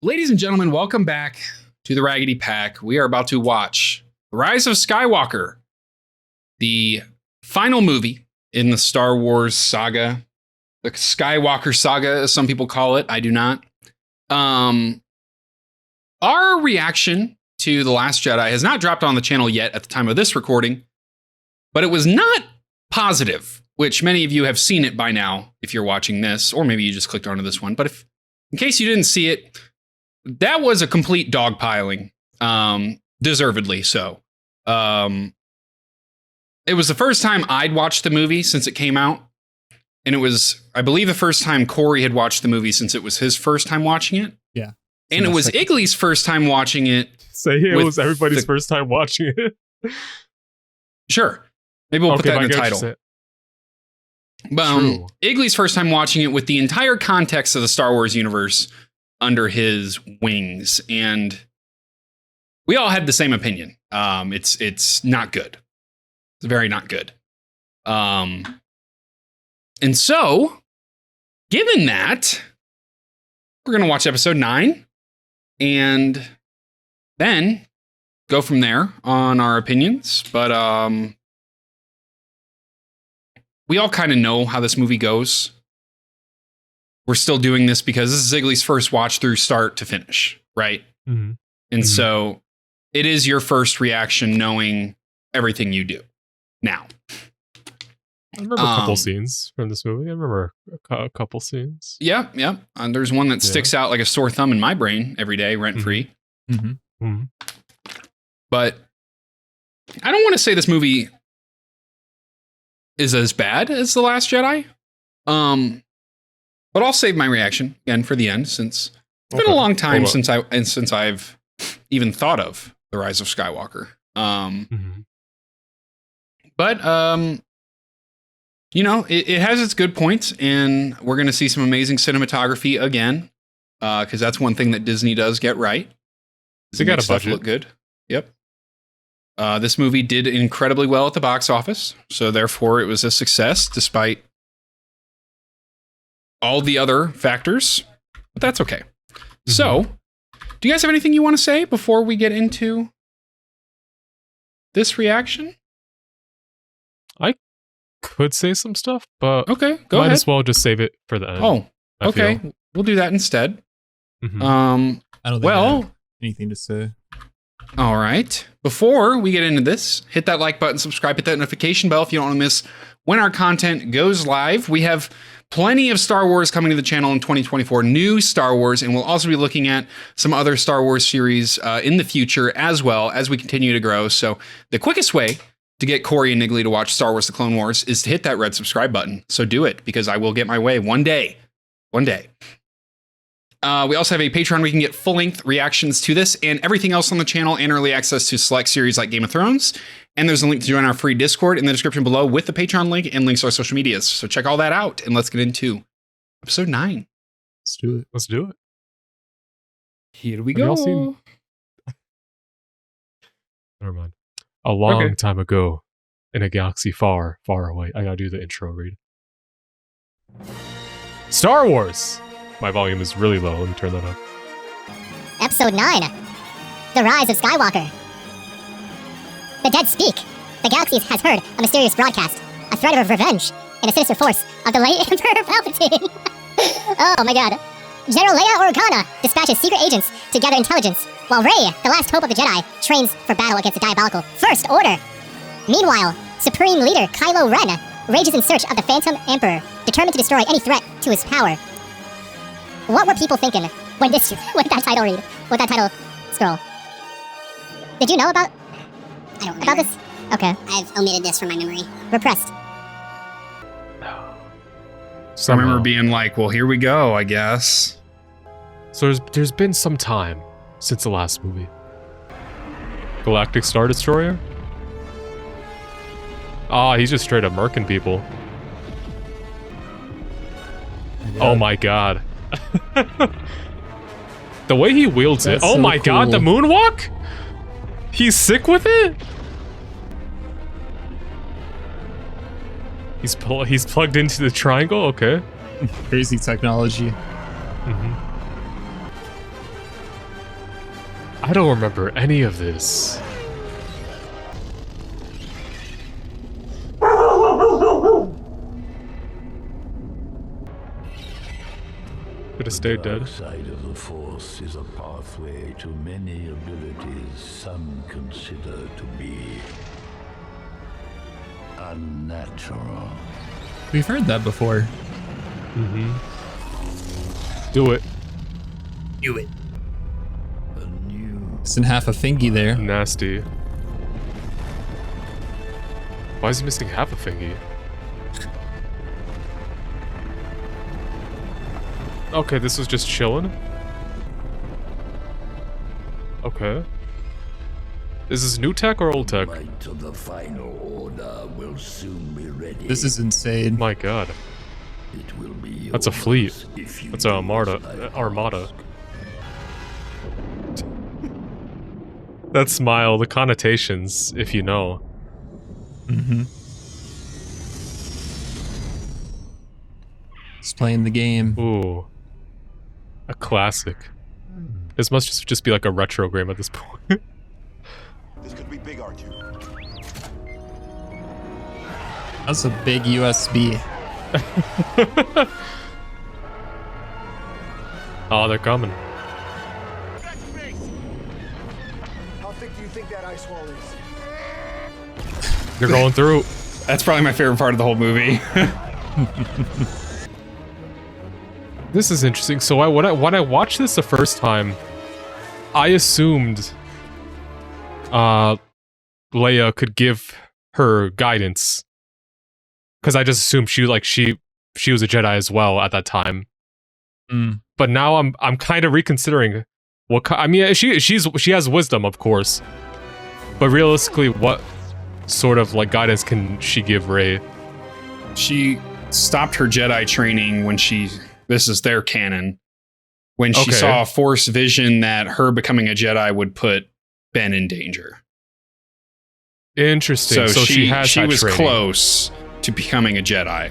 Ladies and gentlemen, welcome back to the Raggedy Pack. We are about to watch The Rise of Skywalker, the final movie in the Star Wars saga, the Skywalker saga, as some people call it. I do not. Our reaction to The Last Jedi has not dropped on the channel yet at the time of this recording, but it was not positive, which many of you have seen it by now if you're watching this, or maybe you just clicked onto this one. But if, in case you didn't see it, that was a complete dogpiling, deservedly so. It was the first time I'd watched the movie since it came out. And it was, I believe, the first time Corey had watched the movie since it was his first time watching it. Yeah. And it was Igley's first time watching it. Say it was everybody's first time watching it. Sure. Maybe we'll put that in the title. Igley's first time watching it with the entire context of the Star Wars universe under his wings, and we all had the same opinion. It's not good. It's very not good. And so, given that, we're gonna watch episode 9, and then go from there on our opinions. But we all kind of know how this movie goes. We're still doing this because this is Igley's first watch through start to finish, right? Mm-hmm. And so it is your first reaction knowing everything you do. Now, I remember a couple scenes from this movie. I remember a couple scenes. Yeah. And there's one that sticks out like a sore thumb in my brain every day, rent free. Mm-hmm. Mm-hmm. But I don't want to say this movie is as bad as The Last Jedi. But I'll save my reaction again for the end, since it's been a long time since I've even thought of The Rise of Skywalker. But you know, it has its good points, and we're going to see some amazing cinematography again, because that's one thing that Disney does get right. They got a budget. Look good. Yep. This movie did incredibly well at the box office, so therefore it was a success despite all the other factors, but that's okay. Mm-hmm. So, do you guys have anything you want to say before we get into this reaction? I could say some stuff, but okay, go might ahead. as well just save it for the end. Oh, okay. We'll do that instead. Mm-hmm. I don't think I have anything to say. All right. Before we get into this, hit that like button, subscribe, hit that notification bell if you don't want to miss when our content goes live. We have plenty of Star Wars coming to the channel in 2024, new Star Wars, and we'll also be looking at some other Star Wars series in the future as well as we continue to grow. So the quickest way to get Corey and Igley to watch Star Wars The Clone Wars is to hit that red subscribe button. So do it, because I will get my way one day. One day. We also have a Patreon where you can get full-length reactions to this and everything else on the channel, and early access to select series like Game of Thrones. And there's a link to join our free Discord in the description below with the Patreon link and links to our social medias. So check all that out, and let's get into episode 9. Let's do it. Let's do it. Here we go. Never mind. A long time ago, in a galaxy far, far away. I gotta do the intro read. Star Wars! My volume is really low. Let me turn that up. Episode 9. The Rise of Skywalker. The dead speak. The galaxy has heard a mysterious broadcast. A threat of revenge. And a sinister force of the late Emperor Palpatine. Oh my god. General Leia Organa dispatches secret agents to gather intelligence, while Rey, the last hope of the Jedi, trains for battle against the diabolical First Order. Meanwhile, Supreme Leader Kylo Ren rages in search of the Phantom Emperor, determined to destroy any threat to his power. What were people thinking when that title scroll? Did you know about? I don't remember. About this? Okay. I've omitted this from my memory. Repressed. So I remember being like, well, here we go, I guess. So there's been some time since the last movie. Galactic Star Destroyer? He's just straight up murking people. Oh my god. The way he wields it. Oh my god, the moonwalk? He's sick with it? He's plugged into the triangle? Okay. Crazy technology. I don't remember any of this. Could have stayed dead. The side of the Force is a pathway to many abilities some consider to be unnatural. We've heard that before. Mm-hmm. Do it. Do it. A new Missing half a fingy there. Nasty. Why is he missing half a fingy? Okay, this was just chilling. Okay. Is this new tech or old tech? might of the final order will soon be ready. This is insane. My god. It will be That's a fleet. yours if you That's an do as I armada. ask. That smile, the connotations, if you know. Mm-hmm. He's playing the game. Ooh. A classic. This must just be like a retro game at this point. This could be big, R2. That's a big USB. Oh, they're coming. How thick do you think that ice wall is? They're going through. That's probably my favorite part of the whole movie. This is interesting. So when I watched this the first time, I assumed Leia could give her guidance, because I just assumed she was a Jedi as well at that time. Mm. But now I'm kind of reconsidering I mean, she has wisdom, of course, but realistically, what sort of like guidance can she give Rey? She stopped her Jedi training when this is their canon, when she Okay. saw a Force vision that her becoming a Jedi would put Ben in danger. Interesting. So she has she that was training. close to becoming a Jedi,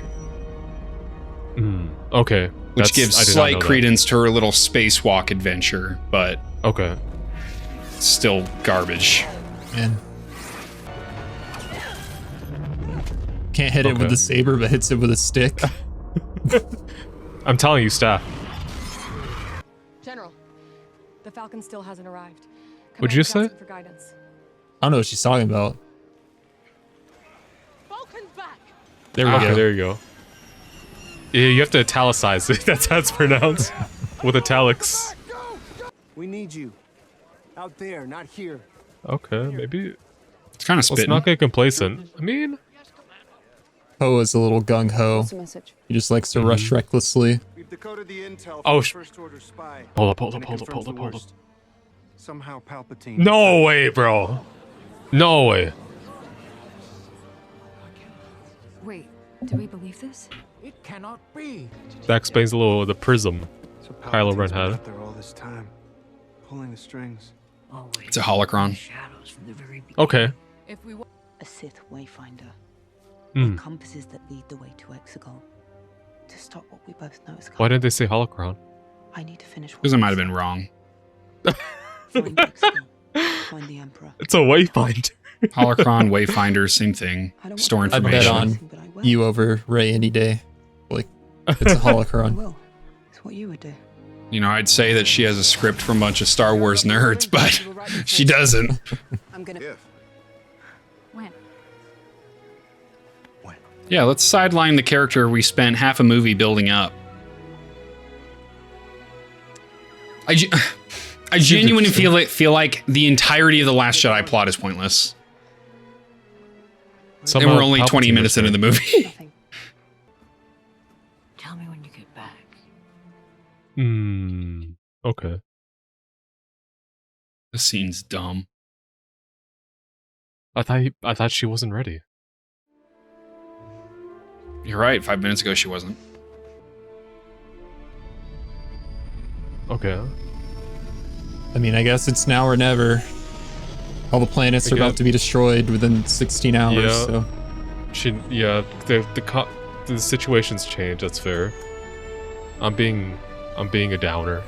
Okay. which gives I did not slight know that. credence to her little spacewalk adventure, but Okay. still garbage. Man. Can't hit it Okay. with the saber, but hits it with a stick. I'm telling you, staff. General, the Falcon still hasn't arrived. What'd you Command's say? asking for guidance. I don't know what she's talking about. Falcon's back! There we Okay, go. there you go. Yeah, you have to italicize it. That's how it's pronounced. With italics. We need you. Out there, not here. Okay, maybe. It's kind of Let's spitting. not get complacent. I mean, Poe is a little gung-ho. What's the message? He just likes to rush recklessly. We've decoded the intel Oh, from the First Order spy. hold up. and it confirms the worst. Somehow Palpatine. No way, bro. No way. Wait, do we believe this? It cannot be. That explains a little of the prism. So Kylo Ren Palpatine's been had. out there all this time, pulling the strings. It's a holocron. Shadows from the very beginning. Okay. If we A Sith wayfinder. Hmm. Compasses that lead the way to Exegol. To stop what we both know is Why coming. didn't they say holocron? I need to finish what Because I we might have said. been wrong. Find Exegol. Find the Emperor. It's a wayfinder. Holocron, Wayfinder, same thing. I don't Store want to I'd bet information. on but I will. you over Rey any day. Like, it's a I holocron. will. It's what you would do. You know, I'd say that she has a script from a bunch of Star Wars nerds, but she doesn't. I'm gonna. If. When? Yeah, let's sideline the character we spent half a movie building up. I genuinely feel like the entirety of the Last Jedi plot is pointless. And Somehow we're only 20 Palpatine minutes into the returned. movie. Nothing. Tell me when you get back. Okay. This scene's dumb. I thought she wasn't ready. You're right, 5 minutes ago she wasn't. Okay. I mean, I guess it's now or never. All the planets are Okay. about to be destroyed within 16 hours, Yeah. so... The situation's changed, that's fair. I'm being a downer.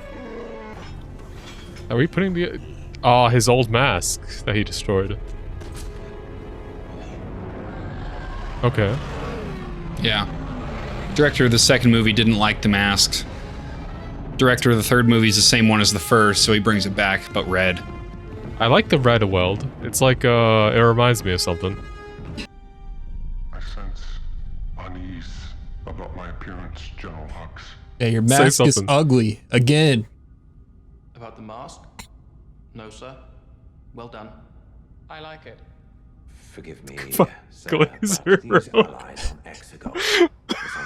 Are we putting the Oh, his old mask that he destroyed. Okay. Yeah. Director of the second movie didn't like the mask. Director of the third movie is the same one as the first, so he brings it back, but red. I like the red weld. It's like, it reminds me of something. I sense unease about my appearance, General Hux. Yeah, your Say mask is something. ugly again. About the mask? No, sir. Well done. I like it. Forgive me, Fuck, sir, Glazer, but these bro. allies on Exegol sound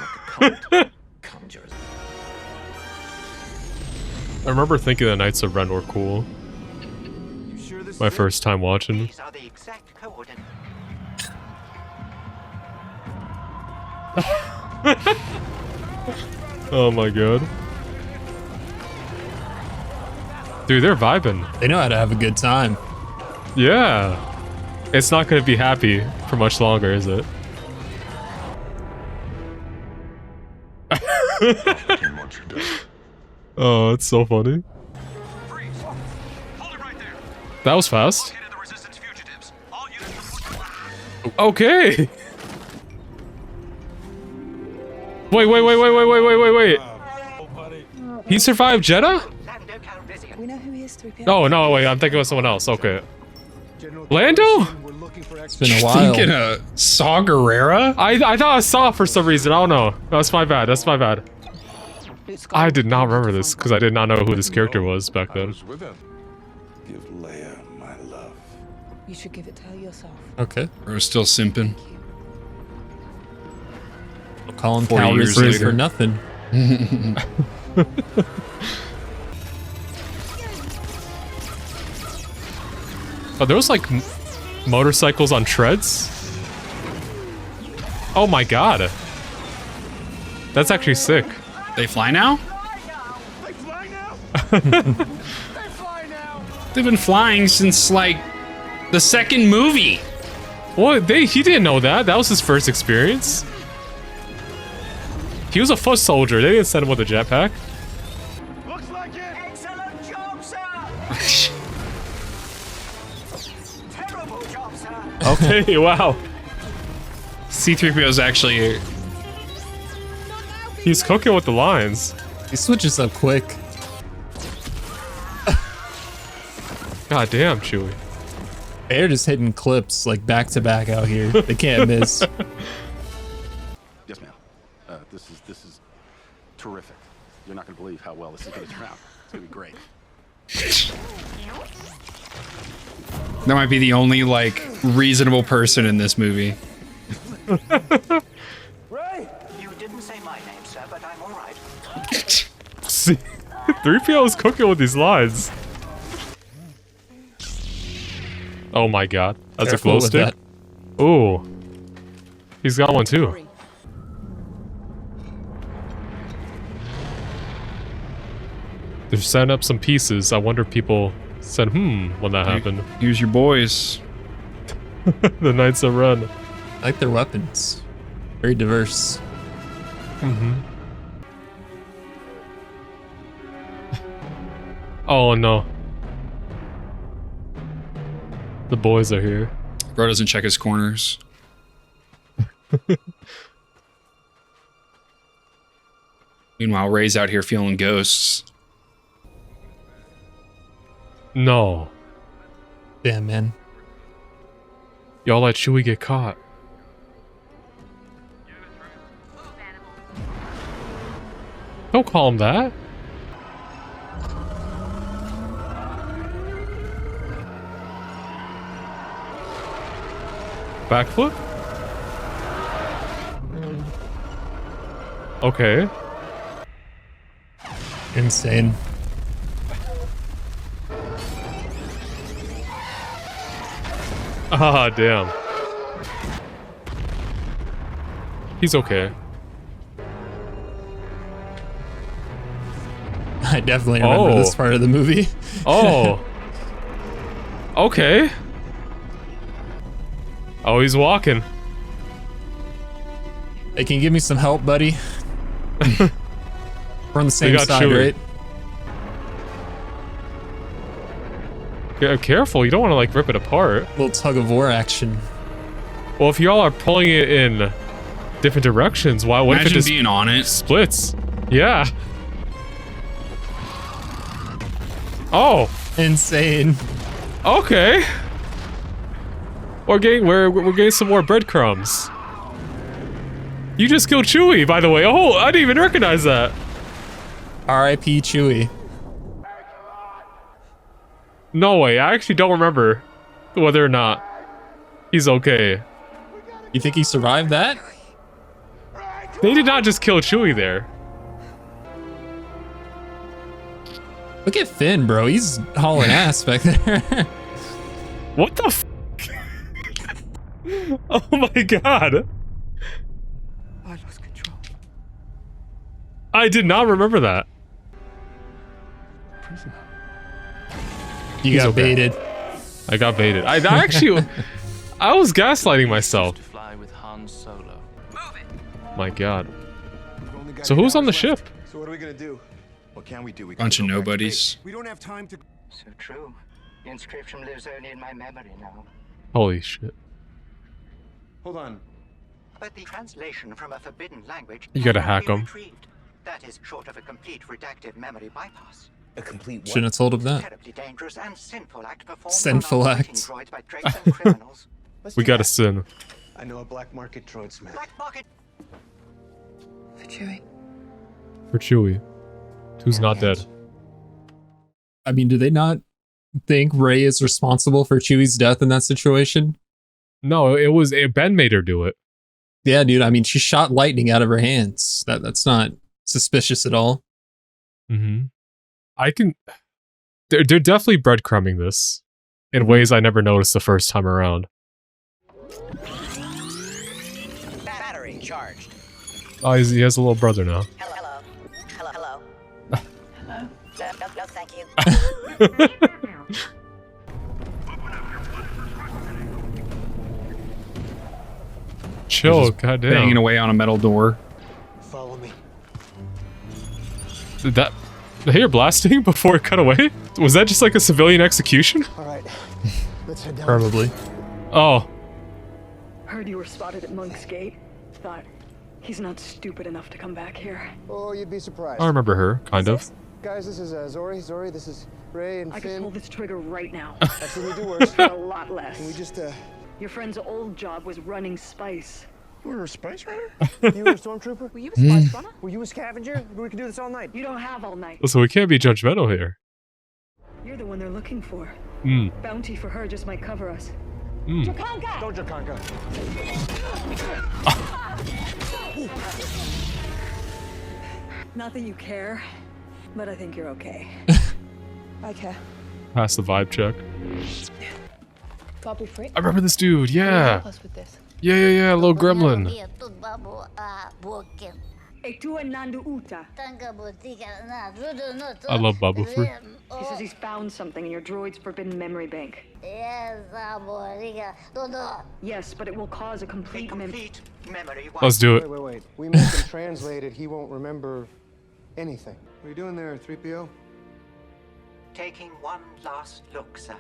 like a cult conjures. I remember thinking the Knights of Ren were cool. You sure this My is it? first time watching. These are the exact coordinates. Oh my god. Dude, they're vibing. They know how to have a good time. Yeah. It's not gonna be happy for much longer, is it? Oh, it's so funny. That was fast. Okay. Wait. He survived Jeddah? We know who he is, 3PO. Oh, no, wait, I'm thinking of someone else. Okay. General Lando? We're looking for It's been a while. Thinking of Saw Gerrera? I thought I saw it for some reason. I don't know. That's my bad. That's my bad. I did not remember this because I did not know who this character was back then. Give Leia my love. You should give it to her yourself. Okay. We're still simping. We'll call him 40 years Calrissian later. for nothing. Oh, there was like motorcycles on treads? Oh my god. That's actually sick. They fly now? They fly now? They fly now! They've been flying since, like, the second movie. Well, he didn't know that. That was his first experience. He was a foot soldier. They didn't send him with a jetpack. Looks like it! Excellent job, sir! Terrible job, sir! Okay, wow. C-3PO is actually... He's cooking with the lines. He switches up quick. God damn, Chewie. They're just hitting clips like back to back out here. They can't miss. Yes, ma'am. This is terrific. You're not gonna believe how well this is gonna turn out. It's gonna be great. That might be the only, like, reasonable person in this movie. Ray! You didn't say my name, sir, but I'm alright. See, 3PO is cooking with these lines. Oh my god. That's Careful a glow with stick? Ooh. He's got one too. They're setting up some pieces. I wonder if people said, when that happened. Here's your boys. The Knights of Ren. I like their weapons. Very diverse. Mm-hmm. Oh no. The boys are here. Bro doesn't check his corners. Meanwhile, Ray's out here feeling ghosts. No. Damn, man. Y'all let Chewie get caught. Don't call him that. Backflip? Okay. Insane. Ah, damn. He's okay. I definitely remember this part of the movie. Oh. Okay. Oh, he's walking. Hey, can you give me some help, buddy? We're on the same got side, Chewie. right? Yeah, careful, you don't want to like rip it apart. Little tug of war action. Well, if y'all are pulling it in different directions, what if it Imagine just being on it. splits? Yeah. Oh, Insane. okay. We're getting some more breadcrumbs. You just killed Chewie, by the way. Oh, I didn't even recognize that. R.I.P. Chewie. No way, I actually don't remember whether or not he's okay. You think he survived that? They did not just kill Chewie there. Look at Finn, bro. He's hauling ass back there. What the f? Oh my god. I lost control. I did not remember that. Prisoner. You got okay. baited. I got baited. I actually, I was gaslighting myself. To fly with Han Solo. My god. So who's on the ship? So what are we gonna do? What can we do? We Bunch of nobodies. We don't have time to. So true. The inscription lives only in my memory now. Holy shit. Hold on. But the translation from a forbidden language You gotta cannot hack be 'em. retrieved. That is short of a complete redactive memory bypass. A complete Shouldn't have told him that. Terribly dangerous and sinful act performed Sinful on act. operating droids by drakes and criminals. We got a sin. I know a black market droidsmith. Black market. For Chewie. For Chewie. Who's not dead. I mean, do they not think Rey is responsible for Chewie's death in that situation? No, Ben made her do it. Yeah, dude. I mean, she shot lightning out of her hands. That's not suspicious at all. Mm-hmm. They're definitely breadcrumbing this in ways I never noticed the first time around. Battery charged. Oh, he has a little brother now. Hello. Hello. Hello. Hello. No, thank you. Chill, goddamn. Banging away on a metal door. Follow me. Did I hear blasting before it cut away? Was that just like a civilian execution? All right. Let's head down. Probably. Oh. Heard you were spotted at Monk's Gate. Thought he's not stupid enough to come back here. Oh, you'd be surprised. I remember her, kind of. Guys, this is Zori. Zori, this is Ray and I Finn. could pull this trigger right now. That's what we do worse. For a lot less. Can we just Your friend's old job was running Spice. You were a spice runner? You were a stormtrooper? Were you a Spice runner? Were you a scavenger? We could do this all night. You don't have all night. So we can't be judgmental here. You're the one they're looking for. Hmm. Bounty for her just might cover us. Hmm. Jakanka! Don't Jakanka. Not that you care, but I think you're okay. I care. Pass the vibe check. Copy free. I remember this dude, yeah. Help us with this. Yeah, little gremlin. I love Babu Fruit. He says he's found something in your droid's forbidden memory bank. Yes, but it will cause a complete memory. Let's do it. Wait. We make him translate it. He won't remember anything. What are you doing there, 3PO? Taking one last look, sir,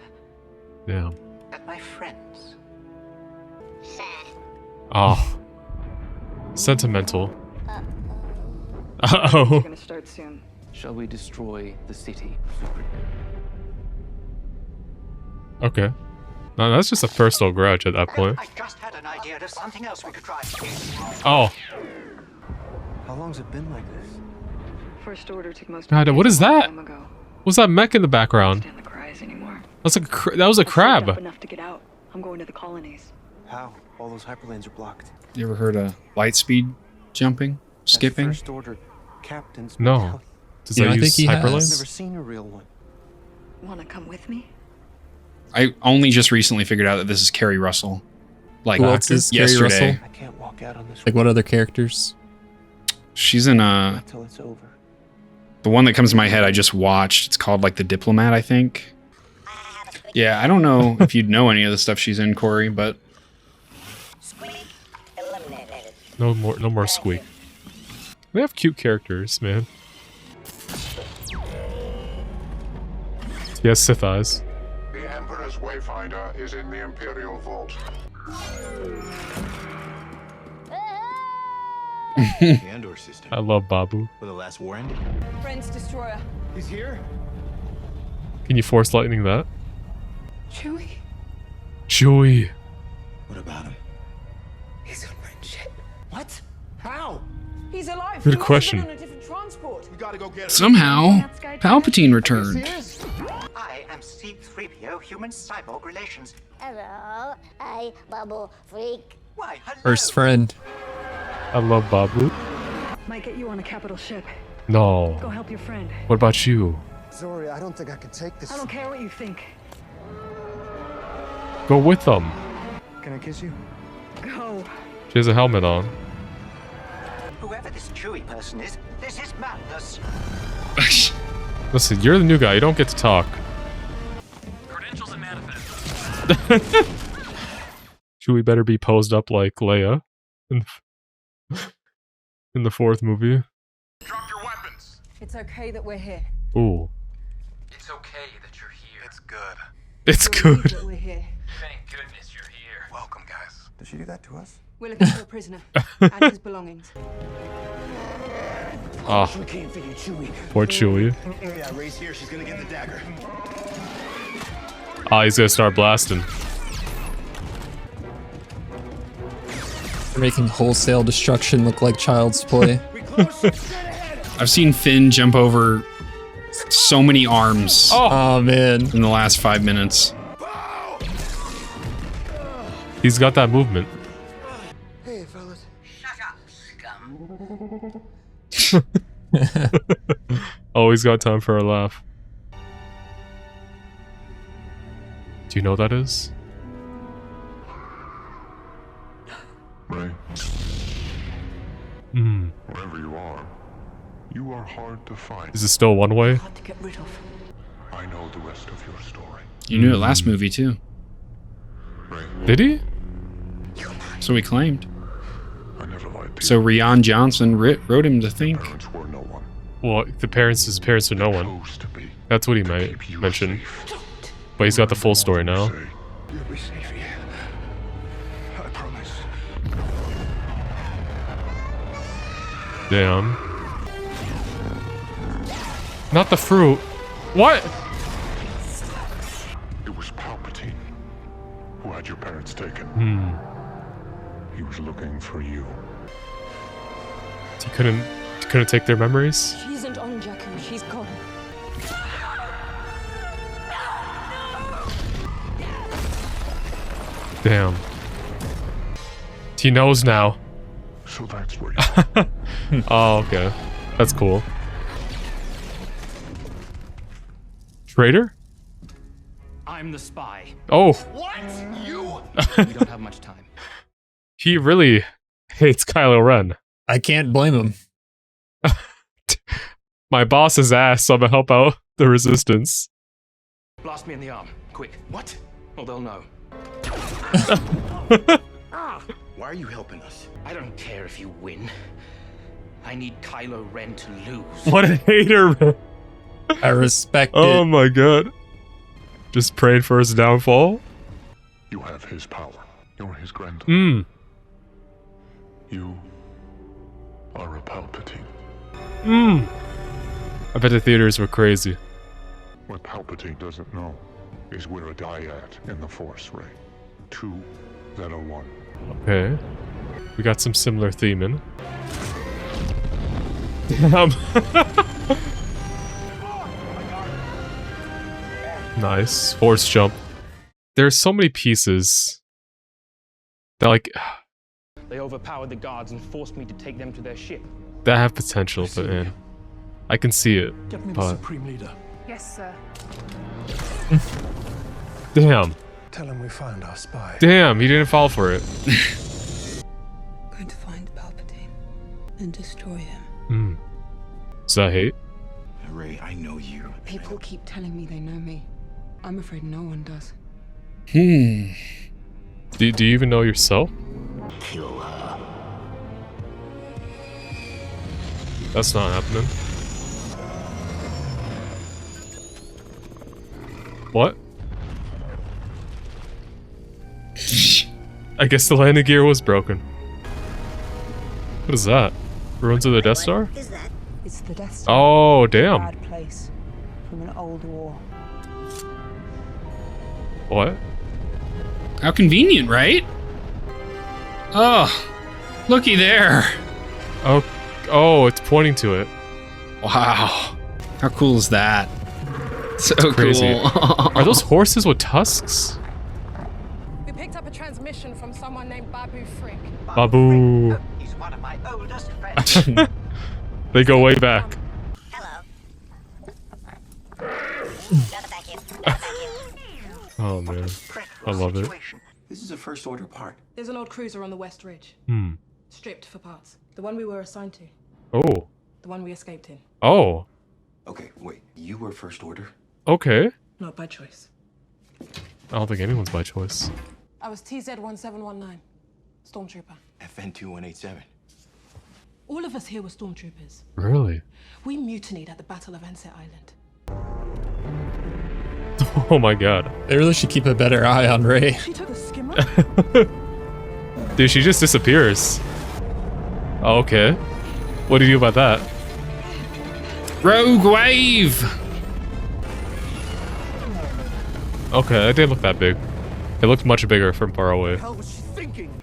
Yeah. at my friends. Oh. Sentimental. We're Uh-oh. gonna start soon. Shall we destroy the city, Super? Okay. No, that's just a personal grudge at that point. I just had an idea. There's something else we could try. Oh. How long's it been like this? First order took most. God, what is that? What's that mech in the background? Stand the cries anymore. That's that was a crab. Up enough to get out. I'm going to the colonies. How? All those hyperlanes are blocked. You ever heard of light speed jumping? Skipping? First order captain's No. medallion. Does Yeah, that I use think he has. I've hyperlinks? never seen a real one. Wanna come with me? I only just recently figured out that this is Carrie Russell. Like Who else is Carrie yesterday. Russell? I can't walk out on this Like what other characters? She's in until it's over. the one that comes to my head I just watched. It's called like The Diplomat, I think. Yeah, I don't know if you'd know any of the stuff she's in, Corey, but No more Squeak. They have cute characters, man. He has Sith eyes. The Vader's Wayfinder is in the Imperial Vault. The Andor system. I love Babu. Where the last war ended. Friend's destroyer. He's here? Can you force lightning that? Chewie? Chewie. What about him? He's on Ren ship. What? How? He's alive. Good He must have question. been on a different transport. We gotta go get him. Somehow, Palpatine returned. I am C-3PO Human Cyborg Relations. Hello, I bubble freak. Why, hello. First friend. I love Babu. Might get you on a capital ship. No. Go help your friend. What about you? Zori, I don't think I could take this. I don't care what you think. Go with them. Can I kiss you? Go. She has a helmet on. Whoever this Chewie person is, this is madness. Listen, you're the new guy. You don't get to talk. Credentials and manifest. Chewie better be posed up like Leia in the fourth movie. Drop your weapons. It's okay that we're here. Ooh. It's okay that you're here. It's good. It's Believe good. that we're here. Thank goodness you're here. Welcome, guys. Did she do that to us? We're looking for a prisoner and his belongings. Ah, We came for you, Chewie. poor Chewie. Yeah, Ray's here. She's gonna get the dagger. Ah, he's gonna start blasting. They're making wholesale destruction look like child's play. I've seen Finn jump over so many arms Oh man. in the last 5 minutes. He's got that movement. Hey, fellas. Shut up, scum. Oh, he's got time for a laugh. Do you know what that is? Ray, Hmm. wherever you are hard to find. Is it still one way? Hard to get rid of. I know the rest of your story. You knew it last movie too. Ray, Did he? So he claimed. I never lied to So Rian Johnson wrote him to you. think. Parents were no one. Well, his parents are no one. Supposed to be. That's what he To might keep you mention. safe. But he's got the full story now. Say, you'll be safe here. I promise. Damn. Not the fruit. What? It was Palpatine who had your parents taken. Hmm. He was looking for you. He couldn't take their memories? She isn't on Jakku. She's gone. Damn. He knows now. So that's where you Oh, okay. That's cool. Traitor? I'm the spy. Oh, What? You? We don't have much time. he really hates Kylo Ren. I can't blame him. My boss is ass, so I'm gonna help out the resistance. Blast me in the arm, quick. What? Or they'll know. Why are you helping us? I don't care if you win. I need Kylo Ren to lose. What a hater. I respect Oh it. my god. Just praying for his downfall? You have his power. You're his granddaughter. Hmm. You are a Palpatine. Hmm. I bet the theaters were crazy. What Palpatine doesn't know is we're a dyad in the Force, Ray. Two that are one. Okay. We got some similar theming. Damn. Nice. Force jump. There's so many pieces that like They overpowered the guards and forced me to take them to their ship. that have potential, but man, I can see it. Get me the But Supreme Leader. Yes, sir. damn, Tell him we found our spy. damn, he didn't fall for it. Going to find Palpatine and destroy him. Hmm. Is that hate? Ray, I know you. People keep telling me they know me. I'm afraid no one does. Do you even know yourself? Kill her. That's not happening. What? I guess the landing gear was broken. What is that? Ruins of the Death Star? Is that? It's the Death Star. Oh, damn. Bad place from an old war. What? How convenient, right? Oh, looky there. Oh, it's pointing to it. Wow. How cool is that? So Crazy. cool. Are those horses with tusks? We picked up a transmission from someone named Babu Frick. Babu. He's one of my oldest friends. They go way back. Oh man, I love it. This is a first order part. There's an old cruiser on the West Ridge. Stripped for parts. The one we were assigned to. Oh. The one we escaped in. Oh. Okay, wait. You were first order? Okay. Not by choice. I don't think anyone's by choice. I was TZ-1719. Stormtrooper. FN-2187. All of us here were stormtroopers. Really? We mutinied at the Battle of Enset Island. Oh my god. They really should keep a better eye on Rey. She took a skimmer? Dude, she just disappears. Oh, okay. What do you do about that? Rogue Wave! Okay, that didn't look that big. It looked much bigger from far away. How was she thinking?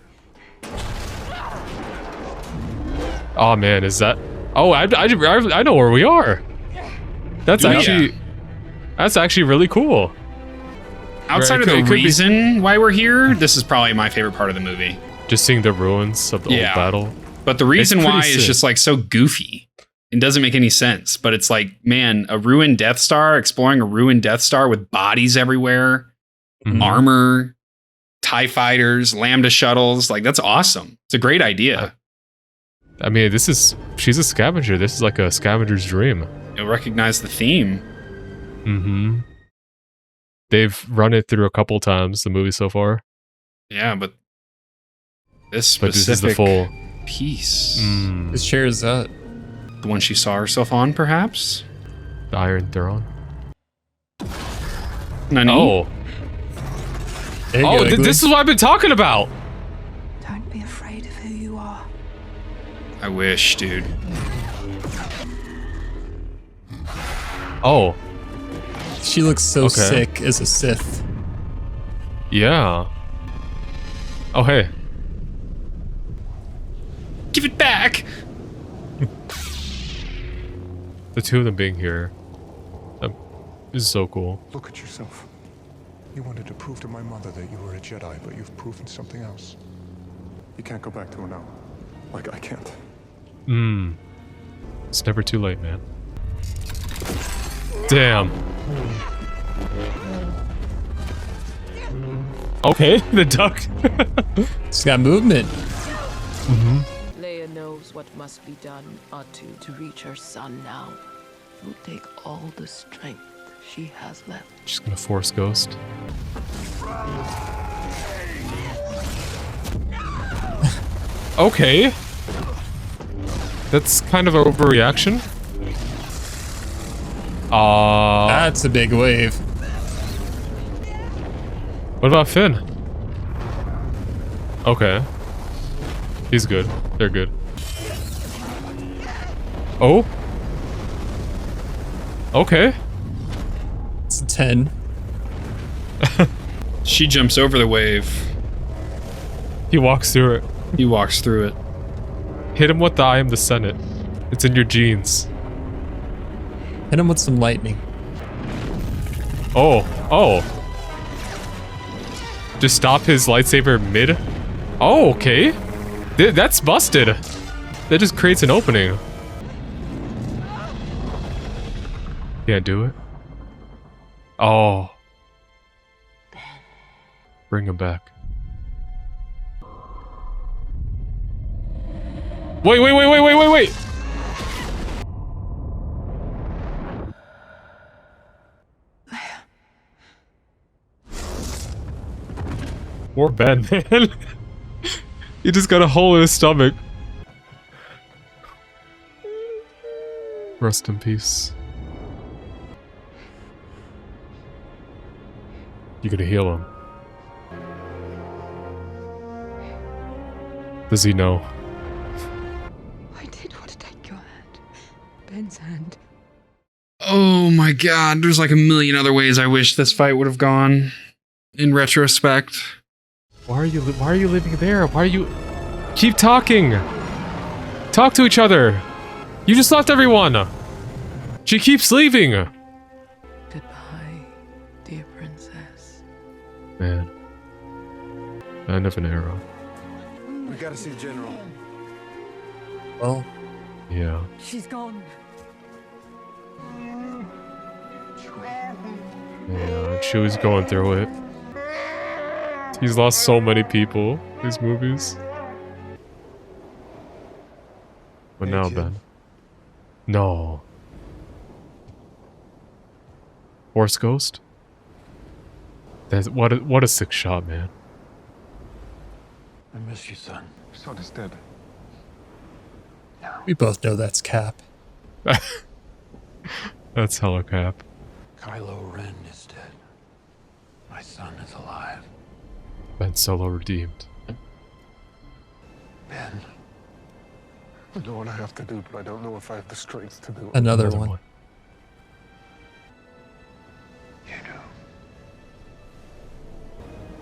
Oh man, is that... Oh, I know where we are. That's actually... That's actually really cool. Outside of the reason why we're here, this is probably my favorite part of the movie. Just seeing the ruins of the old battle. But the reason why is just like so goofy. It doesn't make any sense. But it's like, man, a ruined Death Star, exploring a ruined Death Star with bodies everywhere, armor, TIE fighters, Lambda shuttles. Like, that's awesome. It's a great idea. I mean, she's a scavenger. This is like a scavenger's dream. You'll recognize the theme. Mm-hmm. They've run it through a couple times, the movie so far. Yeah, but this specific this is the full piece. Which chair is that? The one she saw herself on, perhaps? The Iron Throne. Nani? Oh. This is what I've been talking about. Don't be afraid of who you are. I wish, dude. Oh. She looks so sick as a Sith. Yeah. Oh, hey. Give it back! The two of them being here. This is so cool. Look at yourself. You wanted to prove to my mother that you were a Jedi, but you've proven something else. You can't go back to her now. Like, I can't. It's never too late, man. Damn. Okay, the duck. It's got movement. Leia knows what must be done, Atu, to reach her son now. It will take all the strength she has left. She's gonna force ghost. Okay. That's kind of an overreaction. That's a big wave. What about Finn? Okay. He's good. They're good. Oh? Okay. It's a 10. She jumps over the wave. He walks through it. He walks through it. Hit him with the I am the Senate. It's in your genes. Hit him with some lightning. Oh. Oh. Just stop his lightsaber mid. Oh, okay. That's busted. That just creates an opening. Can't do it. Oh. Bring him back. Wait. Poor Ben, man. He just got a hole in his stomach. Rest in peace. You gonna heal him? Does he know? I did want to take your hand. Ben's hand. Oh my god, there's like a million other ways I wish this fight would have gone in retrospect. Why are you living there? Why are you... Keep talking! Talk to each other! You just left everyone! She keeps leaving! Goodbye, dear princess. Man. End of an era. We gotta see the general. Well, yeah. She's gone. Yeah, Chewie's going through it. He's lost so many people, these movies. But Hey, now, kid. Ben. No. Horse Ghost? That's, what a sick shot, man. I miss you, son. So does Deb. we both know that's Cap. That's hella cap. Kylo Ren is dead. My son is alive. Ben Solo redeemed. Ben. I know what I have to do, but I don't know if I have the strength to do it. Another one. You do.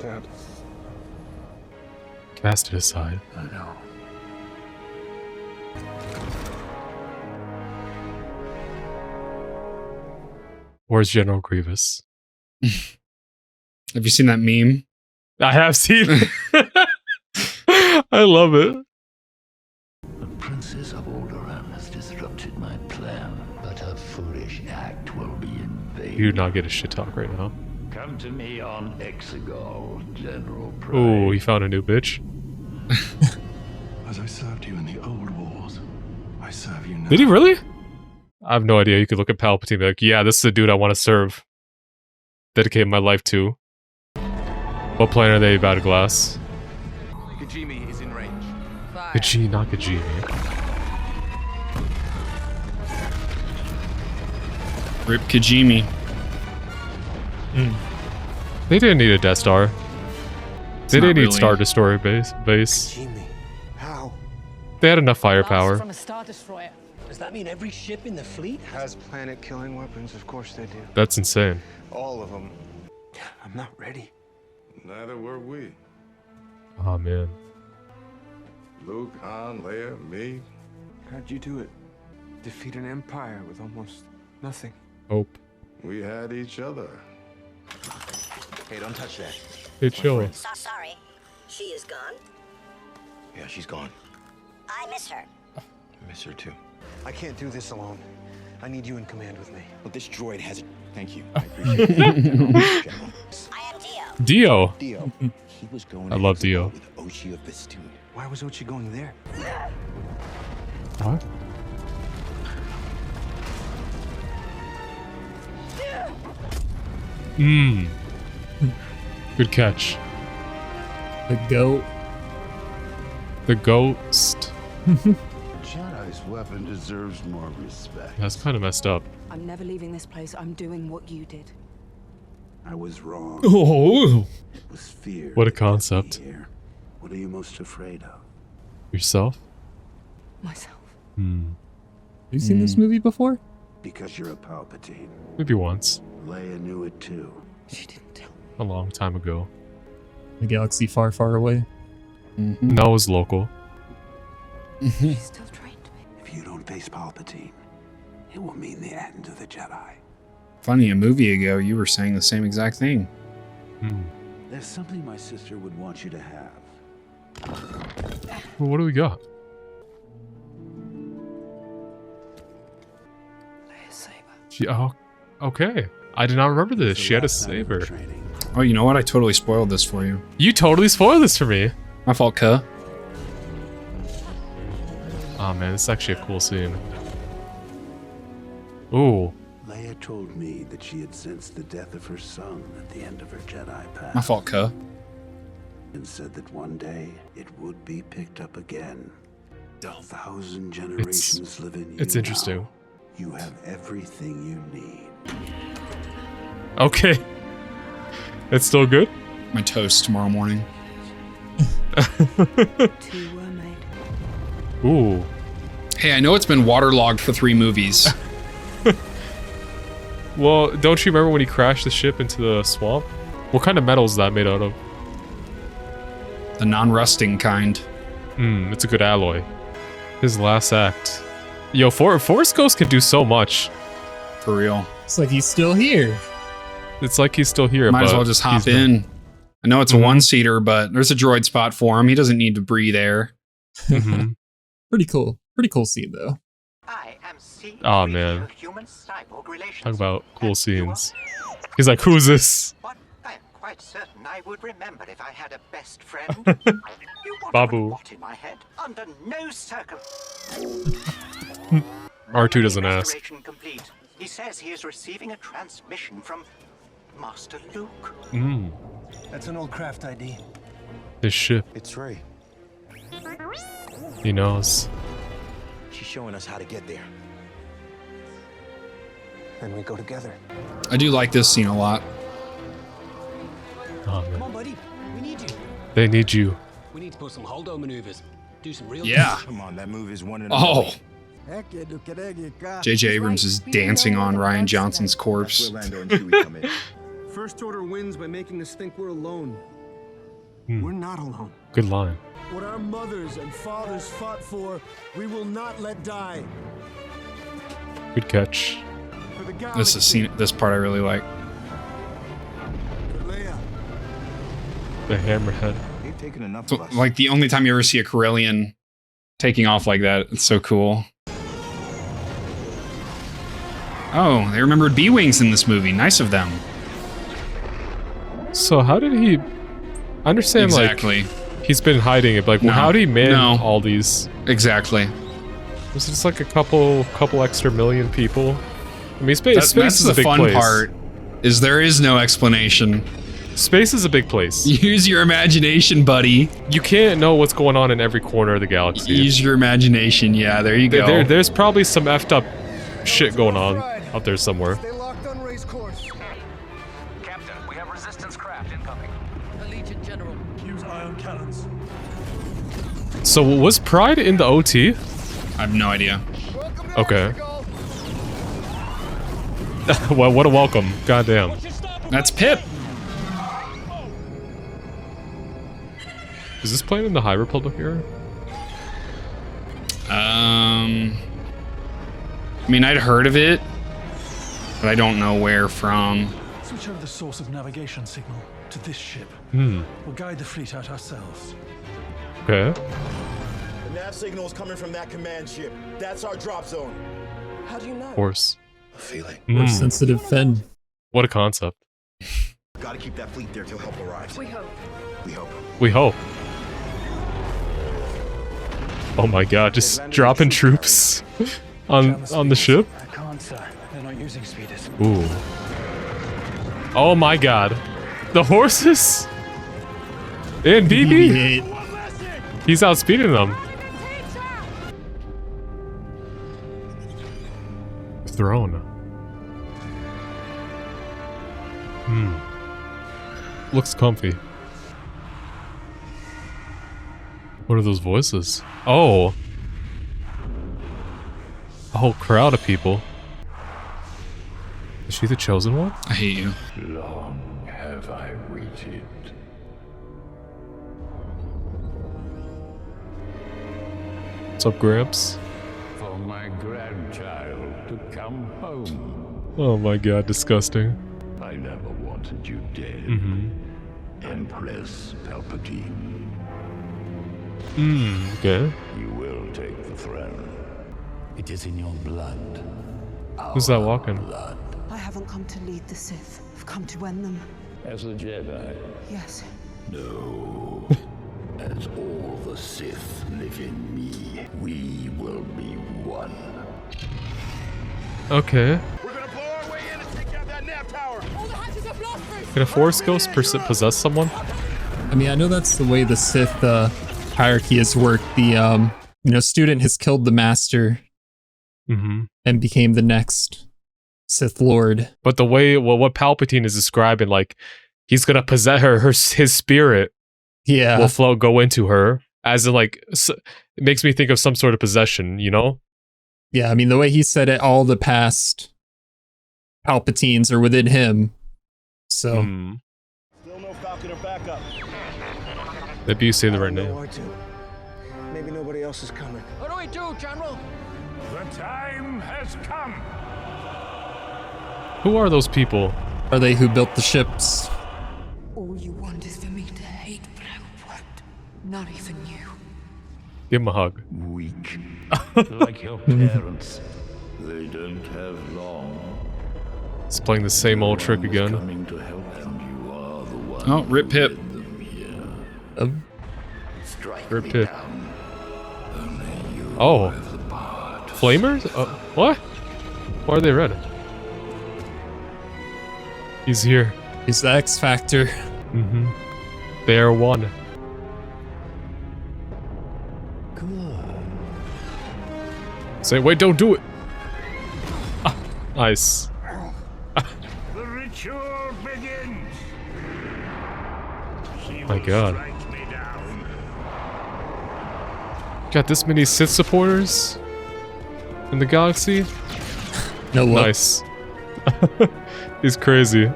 Dad. Cast it aside. I know. Where's General Grievous? Have you seen that meme? I have seen it. I love it. The Princess of Alderaan has disrupted my plan, but her foolish act will be in vain. You do not get a shit talk right now. Come to me on Exegol, General Pride. Oh, he found a new bitch. As I served you in the old wars, I serve you now. Did he really? I have no idea. You could look at Palpatine and be like, yeah, this is the dude I want to serve. Dedicate my life to. What planet are they about to glass? Kajimi is in range. Kajimi, not Kajimi. Rip Kajimi. They didn't need a Death Star. They didn't need really. Star Destroyer base. Kajimi. How? They had enough firepower. From a Star Destroyer. Does that mean every ship in the fleet Has planet-killing weapons? Of course they do. That's insane. All of them. I'm not ready. Neither were we. Oh man. Luke, Han, Leia, me. How'd you do it? Defeat an empire with almost nothing. Hope. We had each other. Hey, don't touch that. Hey, chill. Sorry. She is gone? Yeah, she's gone. I miss her. I miss her too. I can't do this alone. I need you in command with me. Well, this droid has it. Thank you. I appreciate it. General. I am Dio. Dio. Dio. He was going I love to Dio. with Ochi of Bestoon. Why was Ochi going there? What? Good catch. The goat. The ghost. Jedi's weapon deserves more respect. That's kind of messed up. I'm never leaving this place. I'm doing what you did. I was wrong. Oh. It was fear. What a that kept me concept. here. What are you most afraid of? Yourself? Myself. Have you seen this movie before? Because you're a Palpatine. Maybe once. Leia knew it too. She didn't tell me. A long time ago. A galaxy far, far away. No, it was local. She still trained me. If you don't face Palpatine, it will mean the end of the Jedi. Funny, a movie ago, you were saying the same exact thing. There's something my sister would want you to have. Well, what do we got? Leia Saber. Oh, okay. I did not remember this. She had a saber. Oh, you know what? I totally spoiled this for you. You totally spoiled this for me. My fault, cuh. Oh man, this is actually a cool scene. Ooh. Leia told me that she had sensed the death of her son at the end of her Jedi path. My fault, cuh. And said that one day it would be picked up again. 1,000 generations live in you. It's interesting. now. You have everything you need. Okay. It's still good? My toast tomorrow morning. Two were made. Ooh. Hey, I know it's been waterlogged for 3 movies. Well, don't you remember when he crashed the ship into the swamp? What kind of metal is that made out of? The non-rusting kind. It's a good alloy. His last act. Yo, Force Ghost can do so much. For real. It's like he's still here. It's like he's still here. Might as well just hop in. I know it's a one-seater, but there's a droid spot for him. He doesn't need to breathe air. Pretty cool. Pretty cool scene, though. Oh, man. Talk about cool scenes. He's like, who's this? I'm quite certain I would remember if I had a best friend. You want Babu. what in my head? Under no R2 doesn't ask. complete. He says he is receiving a transmission from Master Luke. That's an old craft ID. His ship. It's Rey. He knows. She's showing us how to get there. And we go together. I do like this scene a lot. Oh, man. Come on, buddy. We need you. They need you. We need to put some holdo maneuvers. Do some real Come on, that move is one in Oh. J.J. Abrams is dancing on Ryan Johnson's corpse. First Order wins by making us think we're alone. We're not alone. Good line. What our mothers and fathers fought for, we will not let die. Good catch. This is scene. This part I really like. The hammerhead. They've taken enough So, of us. like the only time you ever see a Corellian taking off like that. It's so cool. Oh, they remembered B-Wings in this movie. Nice of them. So how did he... I understand, Exactly. like, he's been hiding it, but like, well, how did he man all these? Exactly. Was it just like a couple extra million people? I mean, space That's is the a big fun place. part, is there is no explanation. Space is a big place. Use your imagination, buddy. You can't know what's going on in every corner of the galaxy. Use your imagination. Yeah, there you go. There's probably some effed up shit going on out there somewhere. Stay locked on Rey's course. Captain, we have resistance craft incoming. A Legion General. Use ion cannons. So was Pride in the OT? I have no idea. Okay. Well, what a welcome. Goddamn. That's Pip. Is this playing in the High Republic era? I mean, I'd heard of it, but I don't know where from. Switch over the source of navigation signal to this ship. Hmm. We'll guide the fleet out ourselves. Okay. The nav signal is coming from that command ship. That's our drop zone. How do you know? Force. A feeling. More sensitive Fen. What a concept. Gotta keep that fleet there till help arrives. We hope. We hope. We hope. Oh my god, just dropping troops on the ship? I can't, sir. They're not using speeders. Ooh. Oh my god. The horses? And BB? He's outspeeding them. Throne. Looks comfy. What are those voices? Oh. A whole crowd of people. Is she the chosen one? I hate you. Long have I waited. What's up, Gramps? For my grandchild to come home. Oh my god, disgusting. I never wanted you dead. Empress Palpatine. Okay. You will take the throne. It is in your blood. Who's that walking? I haven't come to lead the Sith. I've come to end them. As a Jedi? Yes. No. As all the Sith live in me, we will be one. Okay. We're gonna blow our way in and take out that nav tower. All the hatches are blast-proof. Can a Force Ghost possess someone? I mean, I know that's the way the Sith hierarchy has worked. The student has killed the master and became the next Sith Lord. But the way, what Palpatine is describing, like, he's gonna possess his spirit. Yeah. Will go into her as in like it makes me think of some sort of possession, you know? Yeah, I mean, the way he said it, all the past Palpatines are within him. So. Still no Falcon or backup. Maybe you say the right name. Maybe nobody else is coming. What do we do, General? The time has come. Who are those people? Are they who built the ships? All you want is for me to hate what I worked. Not even you. Give him a hug. Weak. Like your parents. They don't have long. It's playing the same old trick again. Coming to help, and you are the one. Oh, rip Pip. Rip Pip. Oh. Flamers? What? Why are they red? He's here. He's the X Factor. Mm-hmm. They are one. Say, wait, don't do it. Ah, nice. The ritual begins. My God. Got this many Sith supporters in the galaxy? No luck. Nice. He's crazy.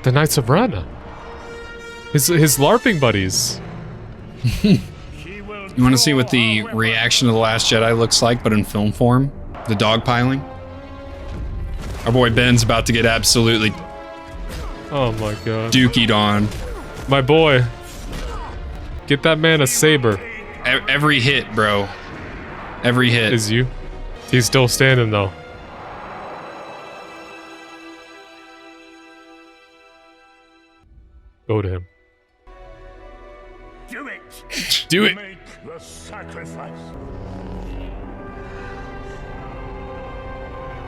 The Knights of Ren. His LARPing buddies. You want to see what the reaction of The Last Jedi looks like, but in film form? The dogpiling? Our boy Ben's about to get absolutely Oh my God. dookied on. My boy. Get that man a saber. Every hit, bro. Every hit. Is you. He's still standing though. Go to him. Do it. Do it. Make the sacrifice.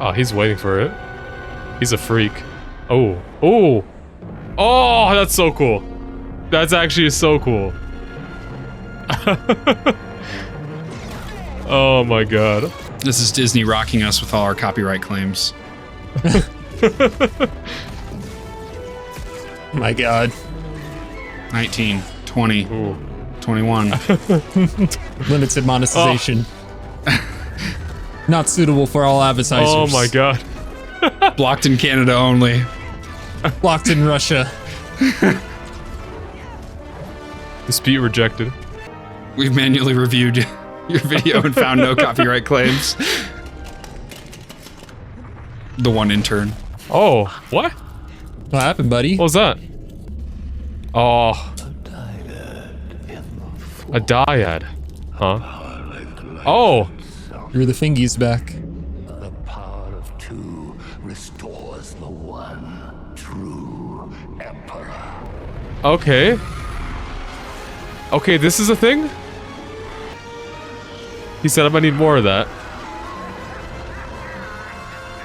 Oh, he's waiting for it. He's a freak. Oh. Oh. Oh, that's so cool. That's actually so cool. Oh my God. This is Disney rocking us with all our copyright claims. My God. 19, 20, 21. Limited monetization. Not suitable for all advertisers. Oh my God. Blocked in Canada only. Blocked in Russia. Dispute rejected. We've manually reviewed your video and found no copyright claims. The one intern. Oh, what? What happened, buddy? What was that? Oh. A dyad. Huh? Oh. You're the fingies back. The power of two restores the one true emperor. Okay. Okay, this is a thing? He said I'm gonna need more of that.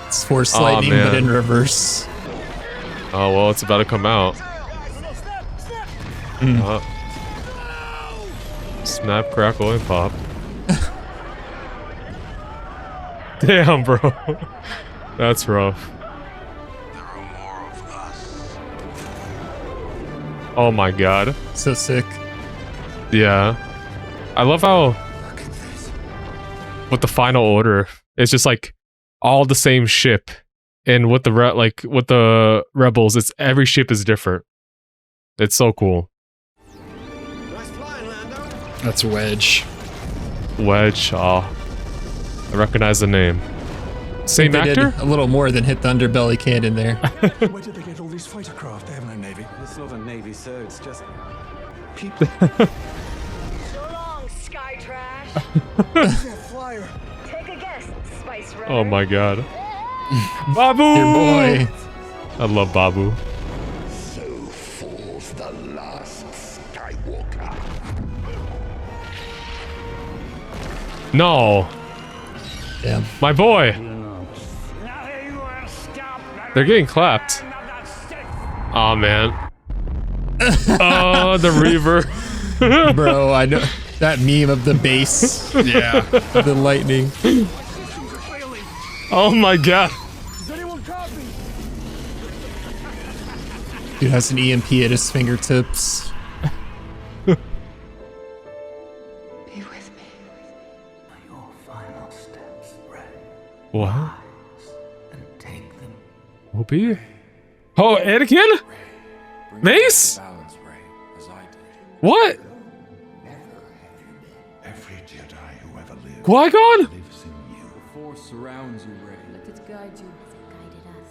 It's Force lightning, but in reverse. Oh, well, it's about to come out. Snap, crackle, and pop. Damn, bro. That's rough. Oh my God. So sick. Yeah. I love how with the final order, it's just like all the same ship. And with the with the rebels, it's every ship is different. It's so cool. That's Wedge. Wedge, I recognize the name. Same They actor? did a little more than hit the underbelly cannon there. Where did they get all these fighter craft? They have no navy. It's not a navy, sir. It's just people. So long, sky trash. That flyer. Take a guess, Spice Runner. Oh my God. Babu! Your boy. I love Babu. So falls the last Skywalker. No. Damn. My boy. They're getting clapped. Aw, man. Oh, the Reaver. Bro, I know that meme of the base. Yeah. The lightning. Oh my God. Dude has an EMP at his fingertips. What? Obi? Oh, Anakin? Mace? What? Every Jedi who ever lived Qui-Gon? lives in you. The Force surrounds you, Rey. Let it guide you.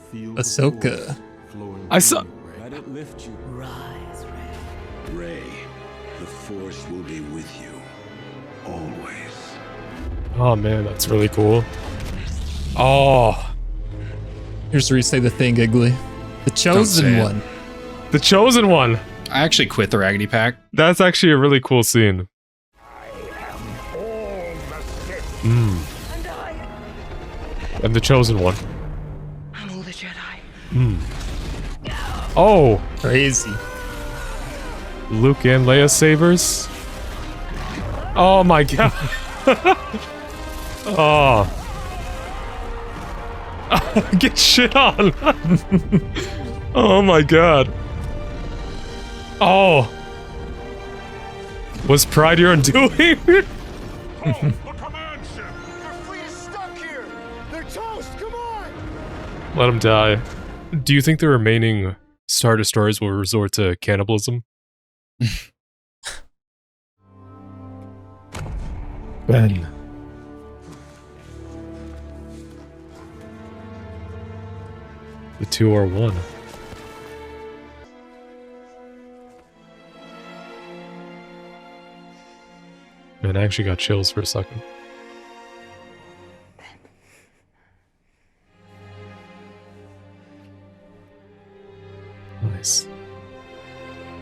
Feel Ahsoka. the Force flowing I saw- through you, Rey. Let it lift you. Rise, Rey. Rey, the Force will be with you. Always. Oh man, that's really cool. Oh. Here's where you say the thing, Giggly. The say chosen it. one. The chosen one. I actually quit the Raggedy Pack. That's actually a really cool scene. And the chosen one. I'm all the Jedi. Oh, Crazy. Luke and Leia sabers. Oh my god. Oh. Get shit on. Oh my god. Oh. Was Pride your undoing? The command ship! Their fleet is stuck here! They're toast! Come on! Let him die. Do you think the remaining Star Destroyers will resort to cannibalism? Ben. The two are one. Man, I actually got chills for a second. Nice.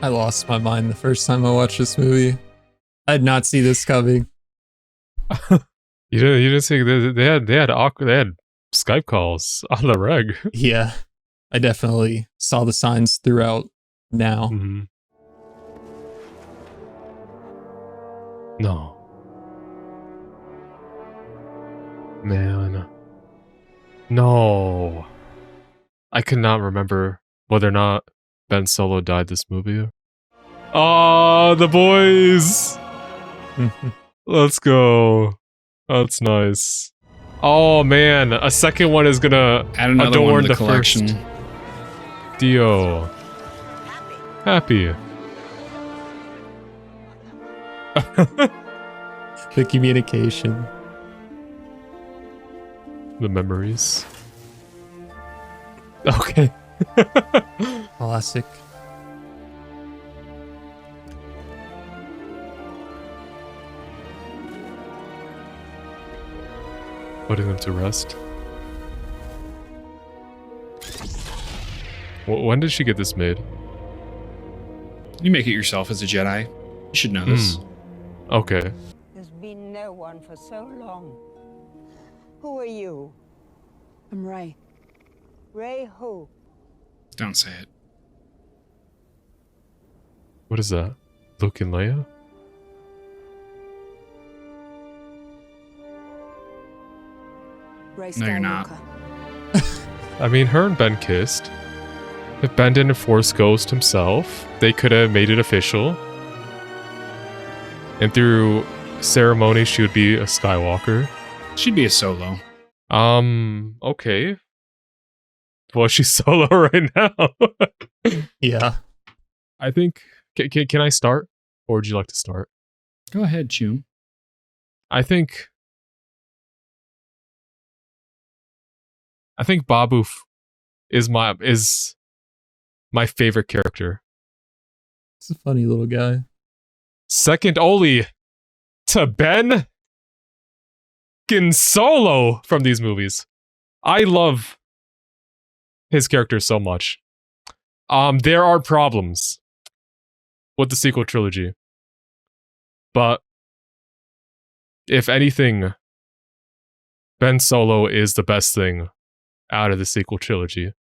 I lost my mind the first time I watched this movie. I did not see this coming. You didn't see they had Skype calls on the reg. Yeah, I definitely saw the signs throughout now. Mm-hmm. No. Man. No. I could not remember whether or not Ben Solo died this movie. Oh, the boys! Let's go. That's nice. Oh man, a second one is gonna Add another adorn one to the the collection. first. Dio. Happy. The communication. The memories. Okay. Classic. Putting them to rest. When did she get this made? You make it yourself as a Jedi. You should know this. Okay. There's been no one for so long. Who are you? I'm Rey. Rey who? Don't say it. What is that? Luke and Leia? Rey No, you're not. Skywalker. I mean, her and Ben kissed. If Ben didn't force Ghost himself, they could have made it official. And through ceremony, she would be a Skywalker. She'd be a Solo. Okay. Well, she's Solo right now. Yeah. I think... Can I start? Or would you like to start? Go ahead, Chew. I think Babu is my favorite character. It's a funny little guy. Second only to Ben Solo from these movies. I love his character so much. There are problems with the sequel trilogy. But if anything, Ben Solo is the best thing out of the sequel trilogy.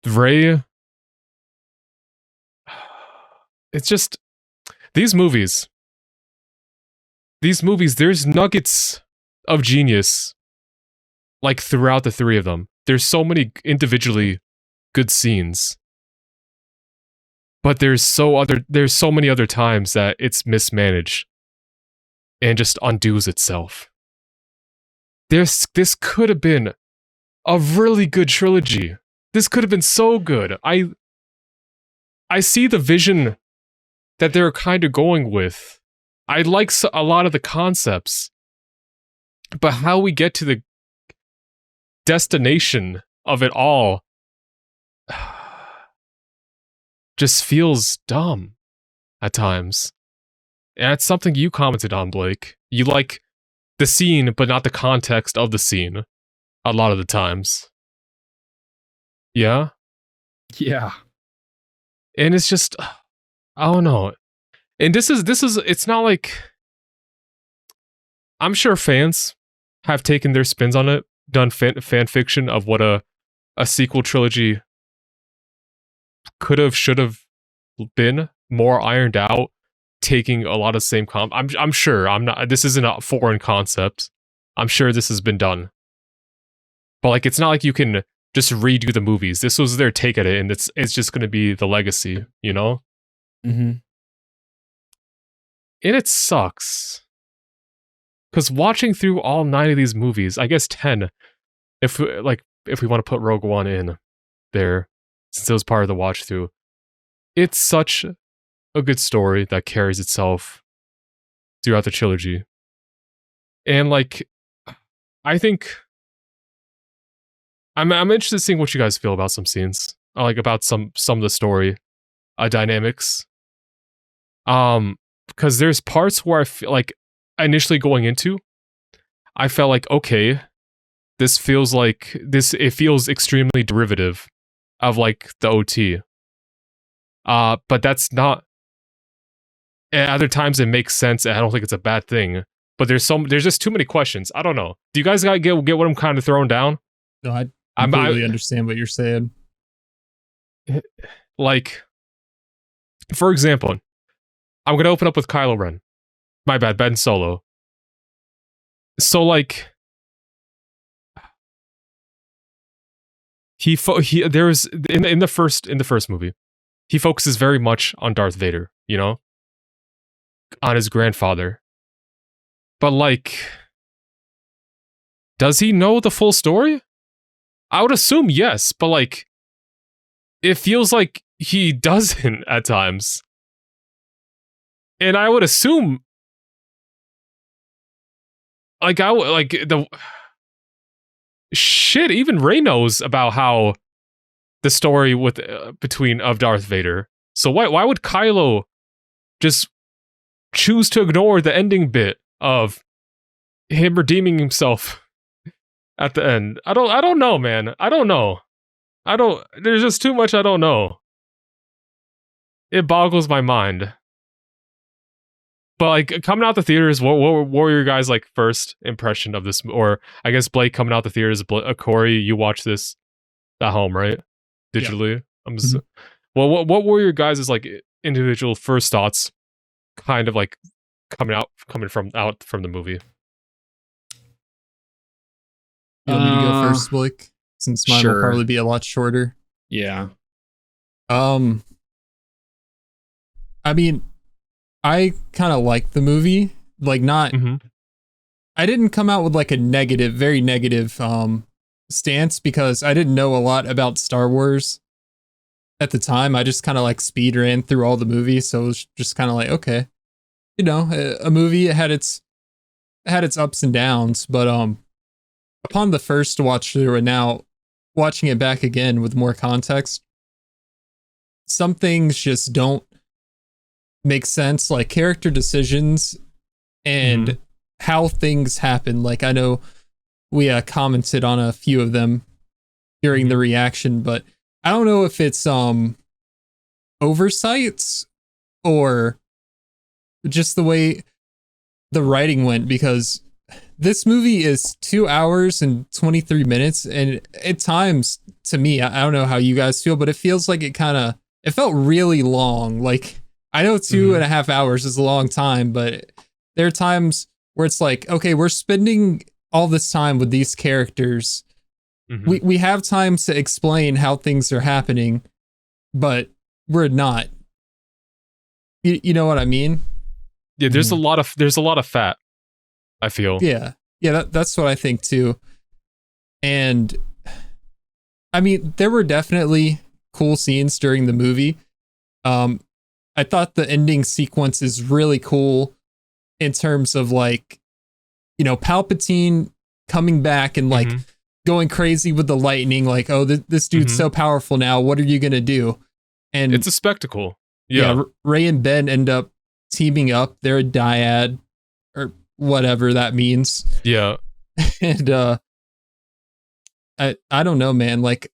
Rey, it's just these movies, there's nuggets of genius like throughout the three of them. There's so many individually good scenes. But there's so many other times that it's mismanaged. and just undoes itself. This could have been a really good trilogy. This could have been so good. I see the vision that they're kind of going with. I like a lot of the concepts, but how we get to the destination of it all just feels dumb at times. And it's something you commented on, Blake. You like the scene, but not the context of the scene a lot of the times. Yeah? Yeah. And it's just, I don't know. And this is, it's not like, I'm sure fans have taken their spins on it, done fan fiction of what a sequel trilogy could have, should have been more ironed out, taking a lot of same I'm sure, this isn't a foreign concept. I'm sure this has been done. But like, it's not like you can just redo the movies. This was their take at it, and it's just going to be the legacy, you know? Mm-hmm. And it sucks. Because watching through all 9 of these movies, I guess 10, if we want to put Rogue One in there, since it was part of the watch through, it's such a good story that carries itself throughout the trilogy. And like, I think I'm interested in seeing what you guys feel about some scenes, like about some of the story dynamics. Because there's parts where I feel like initially going into, I felt like, okay, this feels like it feels extremely derivative of like the OT. But that's not. At other times it makes sense, and I don't think it's a bad thing. But there's just too many questions. I don't know. Do you guys get what I'm kind of throwing down? No, I completely understand what you're saying. Like, for example, I'm gonna open up with Kylo Ren. My bad, Ben Solo. So like, there's in the first movie, he focuses very much on Darth Vader, you know, on his grandfather. But like, does he know the full story? I would assume yes, but like, it feels like he doesn't at times. And I would assume, like, even Rey knows about how the story with of Darth Vader. So why would Kylo just choose to ignore the ending bit of him redeeming himself at the end? I don't know, man. I don't know. There's just too much I don't know. It boggles my mind. But like, coming out the theaters, what were your guys' like first impression of this? Or I guess Blake, coming out the theaters, Corey, you watched this at home, right? Digitally. Yeah. Well, what were your guys' like individual first thoughts, kind of like coming from the movie? You want me to go first, Blake? Since mine will probably be a lot shorter. Yeah. I mean, I kind of like the movie. Like, not. Mm-hmm. I didn't come out with like a very negative stance, because I didn't know a lot about Star Wars at the time. I just kind of like speed ran through all the movies, so it was just kind of like, okay, you know, a movie. It had its ups and downs, but upon the first watch through and now watching it back again with more context, some things just don't make sense, like character decisions and how things happen. Like, I know we commented on a few of them during the reaction, but I don't know if it's oversights or just the way the writing went, because this movie is 2 hours and 23 minutes, and at times, to me, I don't know how you guys feel, but it feels like it felt really long. Like, I know 2.5 hours is a long time, but there are times where it's like, okay, we're spending all this time with these characters. We have time to explain how things are happening, but we're not. You know what I mean? Yeah, there's a lot of fat I feel. Yeah. Yeah, that's what I think too. And I mean, there were definitely cool scenes during the movie. I thought the ending sequence is really cool in terms of like, you know, Palpatine coming back and like going crazy with the lightning, like, oh, this dude's so powerful now. What are you going to do? And it's a spectacle. Yeah. Rey and Ben end up teaming up. They're a dyad or whatever that means. Yeah. And I don't know, man. Like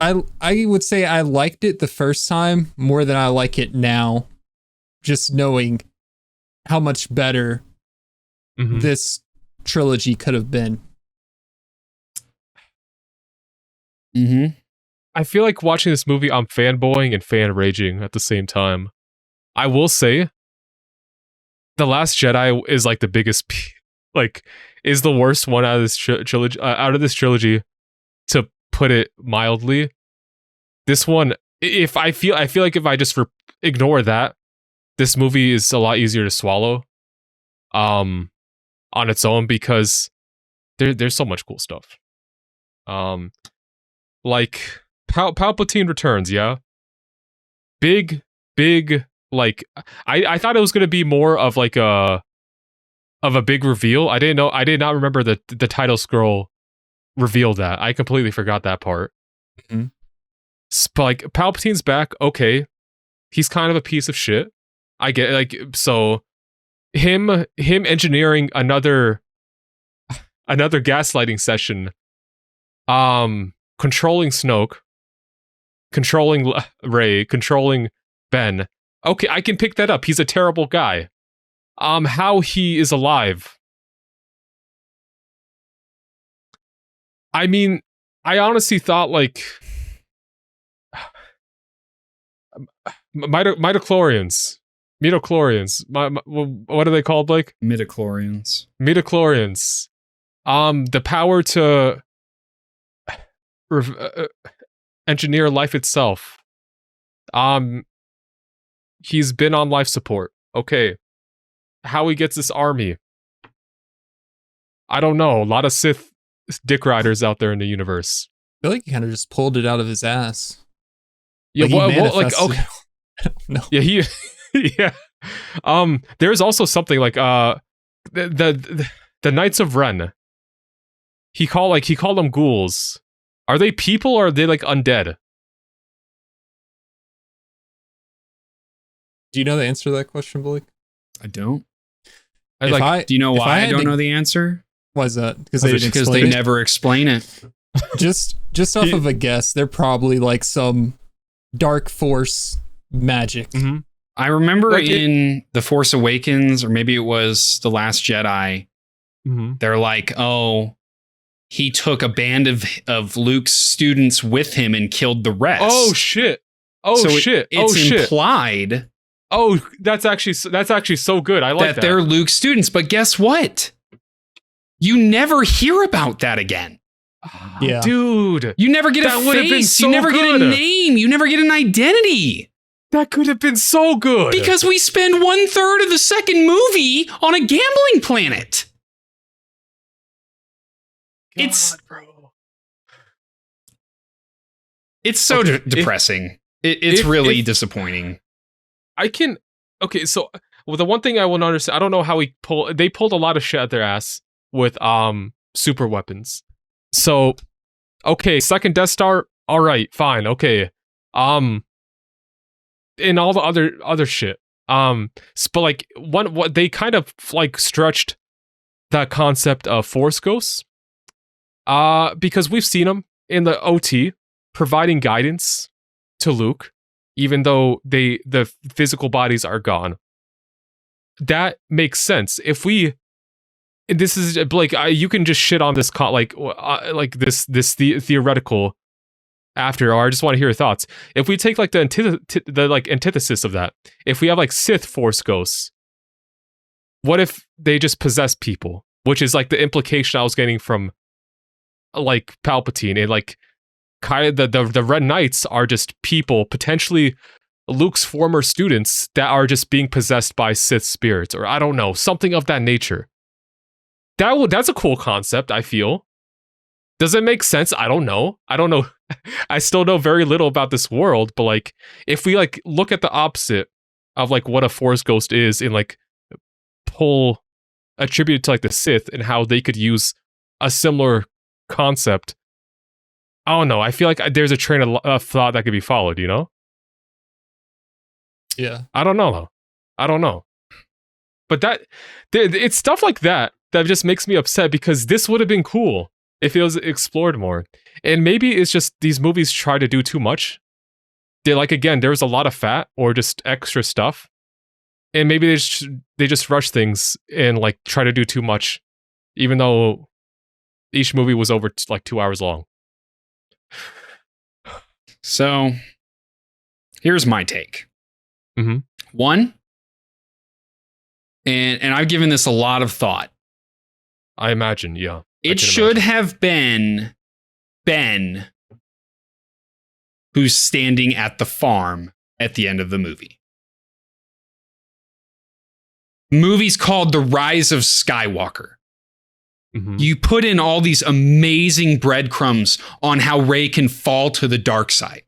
I would say I liked it the first time more than I like it now, just knowing how much better this trilogy could have been. I feel like watching this movie, I'm fanboying and fan raging at the same time. I will say, The Last Jedi is like the biggest, is the worst one out of this trilogy, to put it mildly. This one, I feel like if I just ignore that, this movie is a lot easier to swallow, on its own, because there's so much cool stuff. Like Palpatine returns, yeah. Big, like I thought it was gonna be more of like a big reveal. I did not remember the title scroll revealed that. I completely forgot that part. But like Palpatine's back, okay. He's kind of a piece of shit. I get, like, so him engineering another gaslighting session, controlling Snoke, controlling Rey, controlling Ben. Okay, I can pick that up. He's a terrible guy. How he is alive. I mean, I honestly thought like midichlorians. What are they called, Blake? Midichlorians. The power to engineer life itself. He's been on life support. Okay. How he gets this army, I don't know. A lot of Sith dick riders out there in the universe. I feel like he kind of just pulled it out of his ass. Yeah, like okay. No. Yeah, yeah. There's also something like the Knights of Ren. He called them ghouls. Are they people or are they like undead? Do you know the answer to that question, Blake? I don't. Do you know why I don't know the answer? Why is that? Because they never explain it. Just off of a guess, they're probably like some dark force magic. I remember in The Force Awakens, or maybe it was The Last Jedi, they're like, oh, he took a band of Luke's students with him and killed the rest. Oh shit! It's implied. Oh, that's actually so good. I like that. They're Luke's students, but guess what? You never hear about that again. Yeah, dude, you never get a face. You never get a name. You never get an identity. That could have been so good. Because we spend 1/3 of the second movie on a gambling planet. It's so depressing. It's really disappointing. So the one thing I will not understand, I don't know how they pulled a lot of shit out their ass with super weapons. So okay, second Death Star, all right, fine, okay. And all the other shit. But like what they kind of like stretched that concept of Force Ghosts. Because we've seen them in the OT providing guidance to Luke, even though the physical bodies are gone. That makes sense. If this is Blake, you can just shit on this this theoretical after, or I just want to hear your thoughts. If we take like the antithesis of that, if we have like Sith Force Ghosts, what if they just possess people? Which is like the implication I was getting from like Palpatine, and like the Red Knights are just people, potentially Luke's former students that are just being possessed by Sith spirits, or I don't know, something of that nature. that's a cool concept, I feel. Does it make sense? I don't know. I still know very little about this world, but like if we like look at the opposite of like what a Force Ghost is and like pull attribute to like the Sith and how they could use a similar concept. I don't know. I feel like there's a train of thought that could be followed, you know? Yeah. I don't know though. I don't know. But it's stuff like that just makes me upset because this would have been cool if it was explored more. And maybe it's just these movies try to do too much. They like, again, there's a lot of fat or just extra stuff. And maybe they just rush things and like try to do too much, even though each movie was over like 2 hours long. So here's my take. Mm-hmm. One, and I've given this a lot of thought. I imagine, yeah. It should have been Ben who's standing at the farm at the end of the movie. Movie's called The Rise of Skywalker. Mm-hmm. You put in all these amazing breadcrumbs on how Rey can fall to the dark side.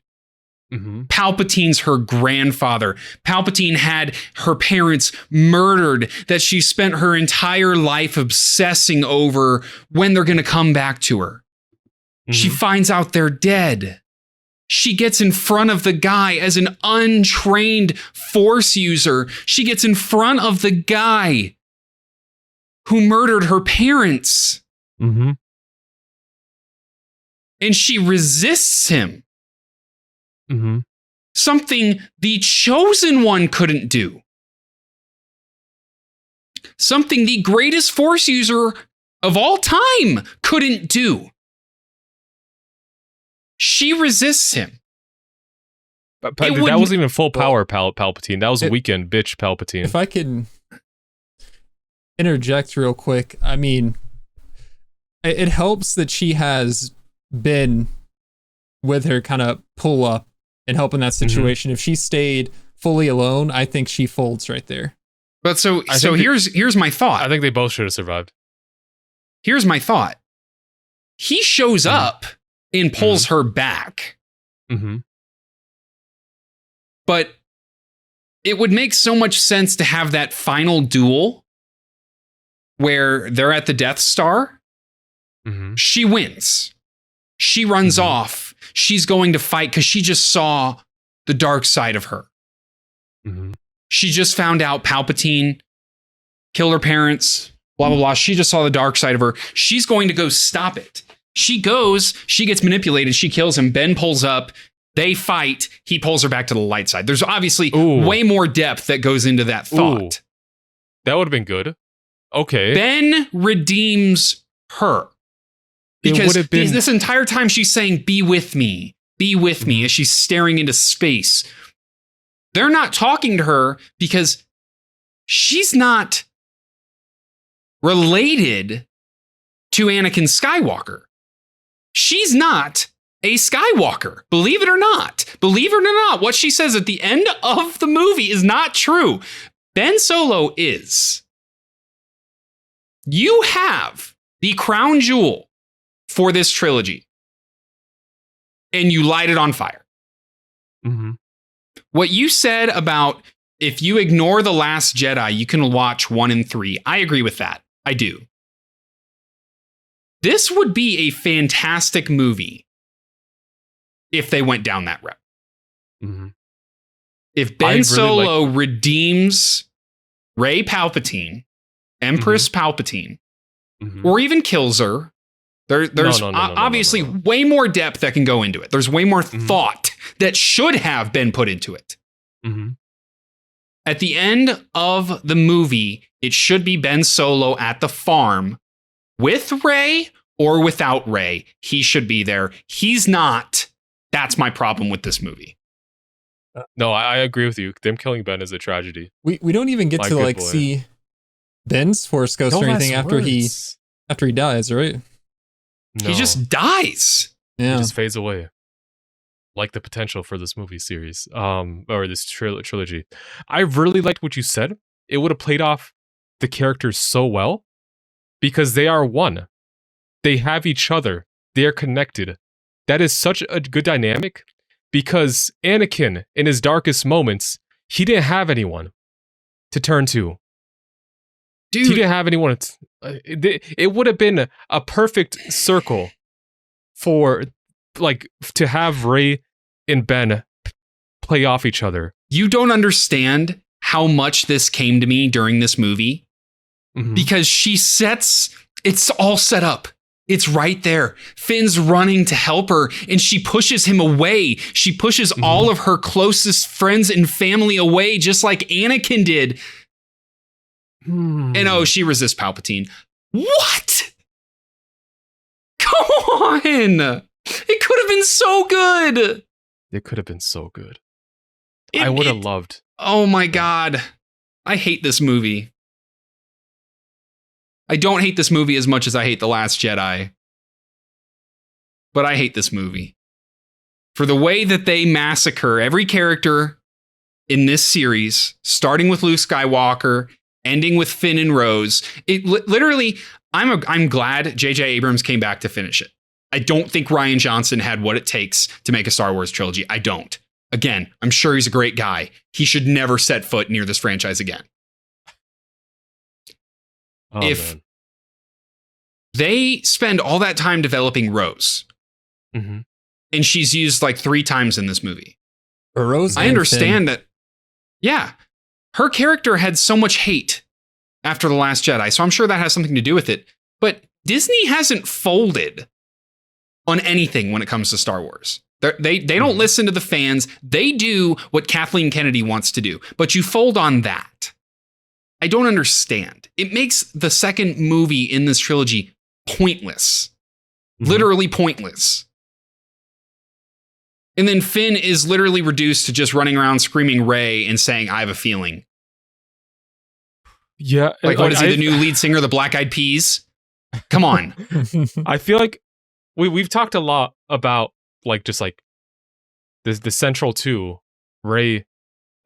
Mm-hmm. Palpatine's her grandfather. Palpatine had her parents murdered that she spent her entire life obsessing over when they're going to come back to her. Mm-hmm. She finds out they're dead. She gets in front of the guy as an untrained Force user. She gets in front of the guy who murdered her parents. Mm-hmm. And she resists him. Mm-hmm. Something the Chosen One couldn't do. Something the greatest Force user of all time couldn't do. She resists him. But that wasn't even full power Palpatine. That was weekend bitch Palpatine. If I could interject real quick, I mean, it helps that she has been with her kind of pull up and help in that situation. Mm-hmm. If she stayed fully alone, I think she folds right there. But here's my thought. I think they both should have survived. Here's my thought. He shows up and pulls her back. Mm-hmm. But it would make so much sense to have that final duel where they're at the Death Star. Mm-hmm. She wins. She runs off. She's going to fight because she just saw the dark side of her. Mm-hmm. She just found out Palpatine killed her parents, blah, blah, blah. She just saw the dark side of her. She's going to go stop it. She goes, she gets manipulated, she kills him. Ben pulls up, they fight, he pulls her back to the light side. There's obviously way more depth that goes into that thought. Ooh. That would have been good. Okay. Ben redeems her. Because this entire time she's saying, be with me, as she's staring into space. They're not talking to her because she's not related to Anakin Skywalker. She's not a Skywalker. Believe it or not. Believe it or not, what she says at the end of the movie is not true. Ben Solo is. You have the crown jewel for this trilogy, and you light it on fire. Mm-hmm. What you said about if you ignore The Last Jedi, you can watch 1 and 3. I agree with that. I do. This would be a fantastic movie if they went down that route. Mm-hmm. If Ben Solo redeems Rey Palpatine, Empress Palpatine, or even kills her, there's obviously way more depth that can go into it. There's way more thought that should have been put into it. Mm-hmm. At the end of the movie, it should be Ben Solo at the farm with Rey or without Rey. He should be there. He's not. That's my problem with this movie. No, I agree with you. Them killing Ben is a tragedy. We don't even get to see Ben's Force Ghost or anything after he dies, right? No. He just dies. Yeah. He just fades away. Like the potential for this movie series, or this trilogy. I really liked what you said. It would have played off the characters so well. because they are one. They have each other. They are connected. That is such a good dynamic because Anakin, in his darkest moments, he didn't have anyone to turn to. Dude. He didn't have anyone. It would have been a perfect circle for, like, to have Rey and Ben play off each other. You don't understand how much this came to me during this movie because it's all set up. It's right there. Finn's running to help her and she pushes him away. She pushes all of her closest friends and family away, just like Anakin did. And she resists Palpatine. What? Come on. It could have been so good. It could have been so good. I would have loved. Oh my God. I hate this movie. I don't hate this movie as much as I hate The Last Jedi. But I hate this movie. For the way that they massacre every character in this series, starting with Luke Skywalker, ending with Finn and Rose. It literally, I'm glad J.J. Abrams came back to finish it. I don't think Rian Johnson had what it takes to make a Star Wars trilogy. I don't. Again, I'm sure he's a great guy. He should never set foot near this franchise again. If they spend all that time developing Rose, and she's used like 3 times in this movie, Rose, I understand that. Yeah, her character had so much hate after The Last Jedi, so I'm sure that has something to do with it. But Disney hasn't folded on anything when it comes to Star Wars. They don't listen to the fans. They do what Kathleen Kennedy wants to do, but you fold on that. I don't understand. It makes the second movie in this trilogy pointless. Literally pointless. And then Finn is literally reduced to just running around screaming Rey and saying, I have a feeling. Yeah. Like, what is he, the new lead singer of the Black Eyed Peas? Come on. I feel like we've talked a lot about like just like the central two, Rey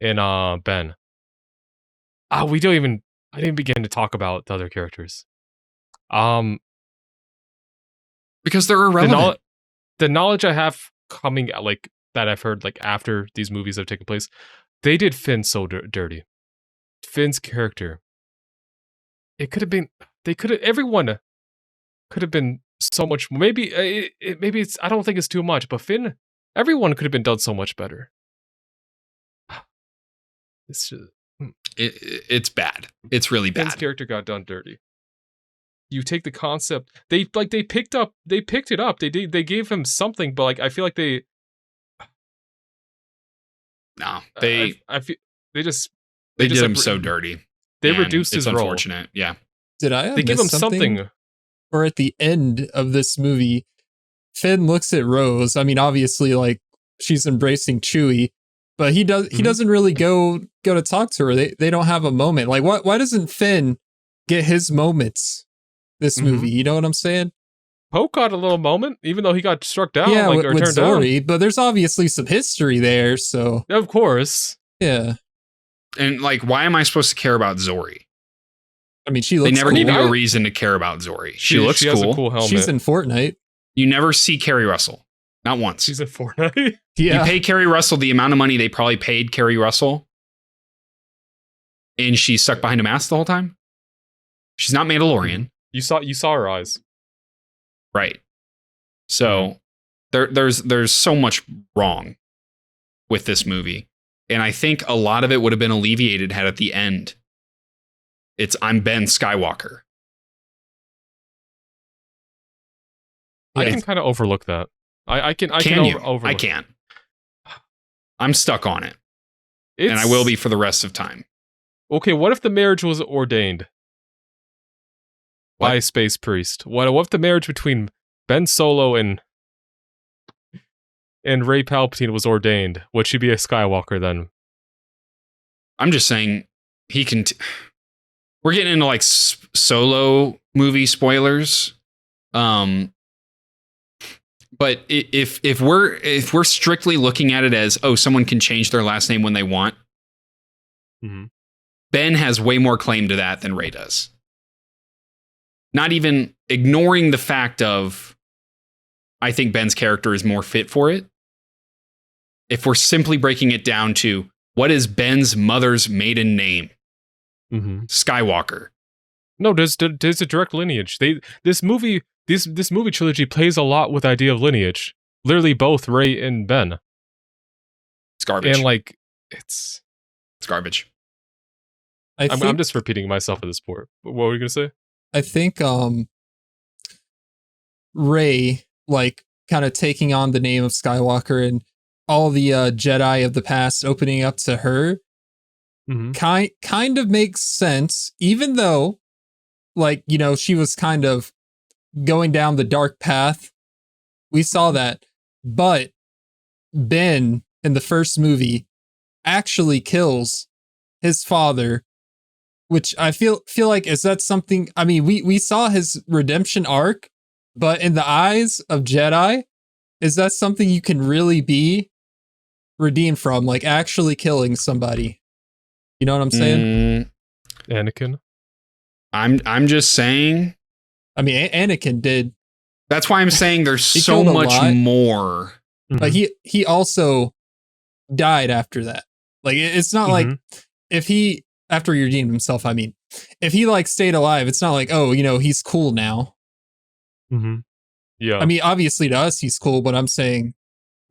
and Ben. I didn't begin to talk about the other characters. Because they're irrelevant. The knowledge I have coming out, like that I've heard like after these movies have taken place, they did Finn so dirty. Finn's character. It could have been. Everyone could have been so much. Maybe it's. I don't think it's too much, but Finn. Everyone could have been done so much better. It's just, it's bad. It's really bad. Finn's character got done dirty. You take the concept. They picked it up. They gave him something, but like I feel like they. No, I feel they did him so dirty. They reduced his role. It's unfortunate. Yeah. Did I? They give him something. Or at the end of this movie, Finn looks at Rose. I mean, obviously, like she's embracing Chewie, but he doesn't really go to talk to her. They don't have a moment. Like, why doesn't Finn get his moments this movie? You know what I'm saying? Poe got a little moment, even though he got struck down. Yeah, like, with Zori, but there's obviously some history there. So of course, yeah. And like, why am I supposed to care about Zori? I mean, she looks. They never cool. give you a reason to care about Zori. She looks has a cool helmet. She's in Fortnite. You never see Kerry Russell. Not once. She's in Fortnite. Yeah. You pay Kerry Russell the amount of money they probably paid Kerry Russell, and she's stuck behind a mask the whole time. She's not Mandalorian. You saw her eyes. Right. So there's so much wrong with this movie. And I think a lot of it would have been alleviated had at the end it's I'm Ben Skywalker. I can kind of overlook that. I can overlook. I can't. I'm stuck on it. And I will be for the rest of time. Okay, what if the marriage was ordained by a space priest? What if the marriage between Ben Solo and Rey Palpatine was ordained? Would she be a Skywalker then? I'm just saying he can. We're getting into like Solo movie spoilers. But if we're strictly looking at it as someone can change their last name when they want, Ben has way more claim to that than Rey does. not even ignoring the fact of, I think Ben's character is more fit for it. If we're simply breaking it down to what is Ben's mother's maiden name? Skywalker. No, there's a direct lineage. This movie trilogy plays a lot with the idea of lineage. Literally both Rey and Ben. It's garbage. And like it's garbage. I'm just repeating myself at this point. What were you gonna say? I think Rey, like, kind of taking on the name of Skywalker and all the Jedi of the past opening up to her, kind of makes sense, even though, like, you know, she was kind of going down the dark path. We saw that. But Ben, in the first movie, actually kills his father, which I feel like, is that something, I mean, we saw his redemption arc, but in the eyes of Jedi, is that something you can really be redeemed from, like actually killing somebody? You know what I'm saying? Anakin. I'm just saying. I mean, Anakin did. That's why I'm saying there's so much more. Like he also died after that. Like it's not like if he, after he redeemed himself, I mean, if he like stayed alive, it's not like, oh, you know, he's cool now. Yeah. I mean, obviously to us he's cool, but I'm saying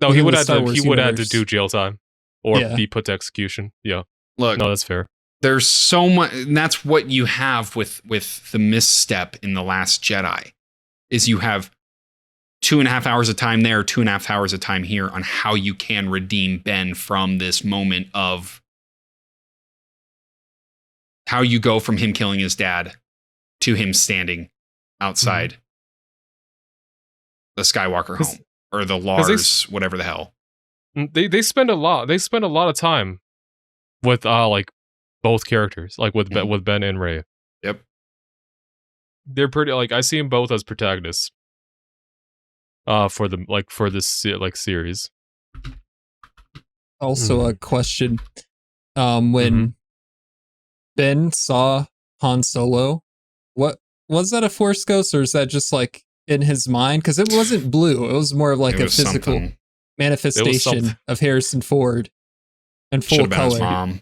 no, he would have to do jail time or Yeah. be put to execution. Yeah. Look, no, that's fair. There's so much, and that's what you have with the misstep in The Last Jedi, is you have 2.5 hours of time there, 2.5 hours of time here on how you can redeem Ben from this moment of how you go from him killing his dad to him standing outside the Skywalker home or the Lars, whatever the hell. They spend a lot of time with like both characters, like with Ben and Rey. Yep. They're pretty, like, I see them both as protagonists for this like series. Also a question, when Ben saw Han Solo, what was that, a Force ghost, or is that just like in his mind? Because it wasn't blue, it was more of like a physical manifestation of Harrison Ford in full Should've been his color. mom.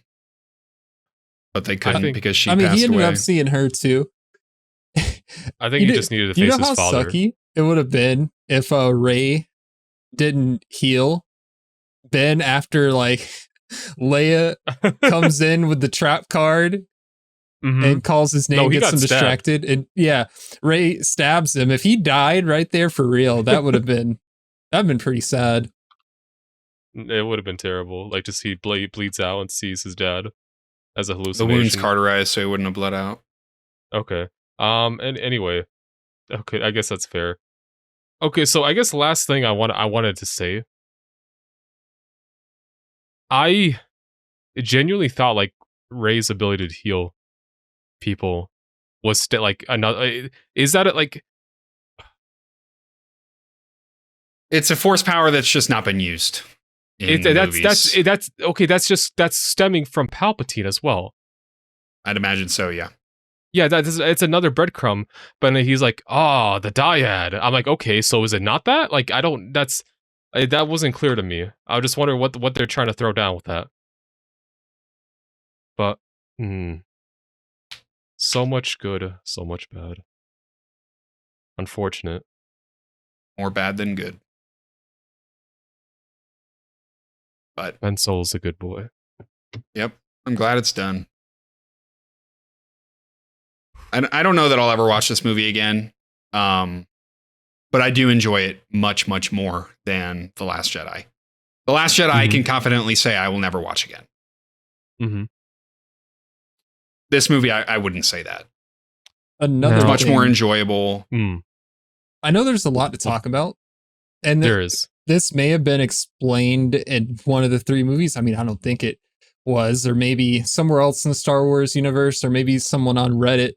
But they couldn't because she I mean, passed he ended away. up seeing her too. I think he just needed to face you know his how father. sucky it would have been if Rey didn't heal Ben after like Leia comes in with the trap card and calls his name, No, he gets got him stabbed. distracted, and Rey stabs him. If he died right there for real, that would have been pretty sad. It would have been terrible. Like, just he bleeds out and sees his dad as a The hallucination. wound's cauterized, so he wouldn't have bled out. Okay. And anyway, okay, I guess that's fair. Okay, so I guess the last thing I wanted to say, I genuinely thought like Rey's ability to heal people was still like another. Is that it? Like, It's a force power that's just not been used. That's okay. That's stemming from Palpatine as well. I'd imagine so. Yeah. Yeah, it's another breadcrumb. But then he's like, "Oh, the dyad." I'm like, okay, so is it not that? Like, I don't. That wasn't clear to me. I just wonder what they're trying to throw down with that. But, so much good, so much bad. Unfortunate. More bad than good. But Ben Solo's a good boy. Yep. I'm glad it's done. I don't know that I'll ever watch this movie again. But I do enjoy it much, much more than The Last Jedi. The Last Jedi, I can confidently say I will never watch again. Mm-hmm. This movie, I wouldn't say that. Another it's much thing, more enjoyable. I know there's a lot to talk about. And there is. This may have been explained in one of the 3 movies. I mean, I don't think it was, or maybe somewhere else in the Star Wars universe, or maybe someone on Reddit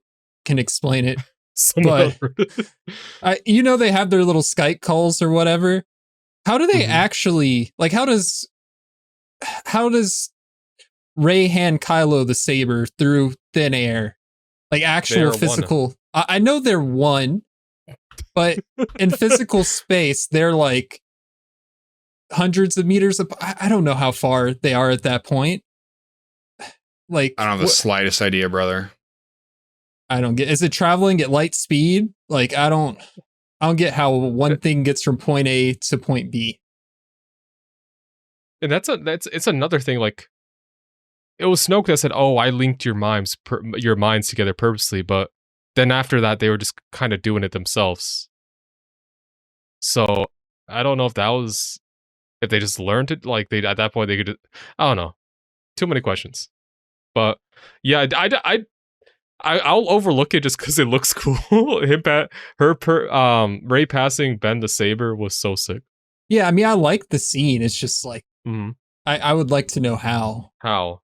can explain it. But you know, they have their little Skype calls or whatever. How do they actually, like, how does Rey hand Kylo the saber through thin air? Like actual physical I know they're one, but in physical space, they're like hundreds of meters apart. I don't know how far they are at that point. Like, I don't have the slightest idea, brother. I don't get. Is it traveling at light speed? Like, I don't get how one thing gets from point A to point B. And it's another thing. Like, it was Snoke that said, "Oh, I linked your minds together purposely," but then after that, they were just kind of doing it themselves. So I don't know if they just learned it. Like, they at that point they could. I don't know. Too many questions. But yeah, I'll overlook it just because it looks cool. Rey passing Ben the Saber was so sick. Yeah, I mean, I like the scene. It's just like, I would like to know how. How?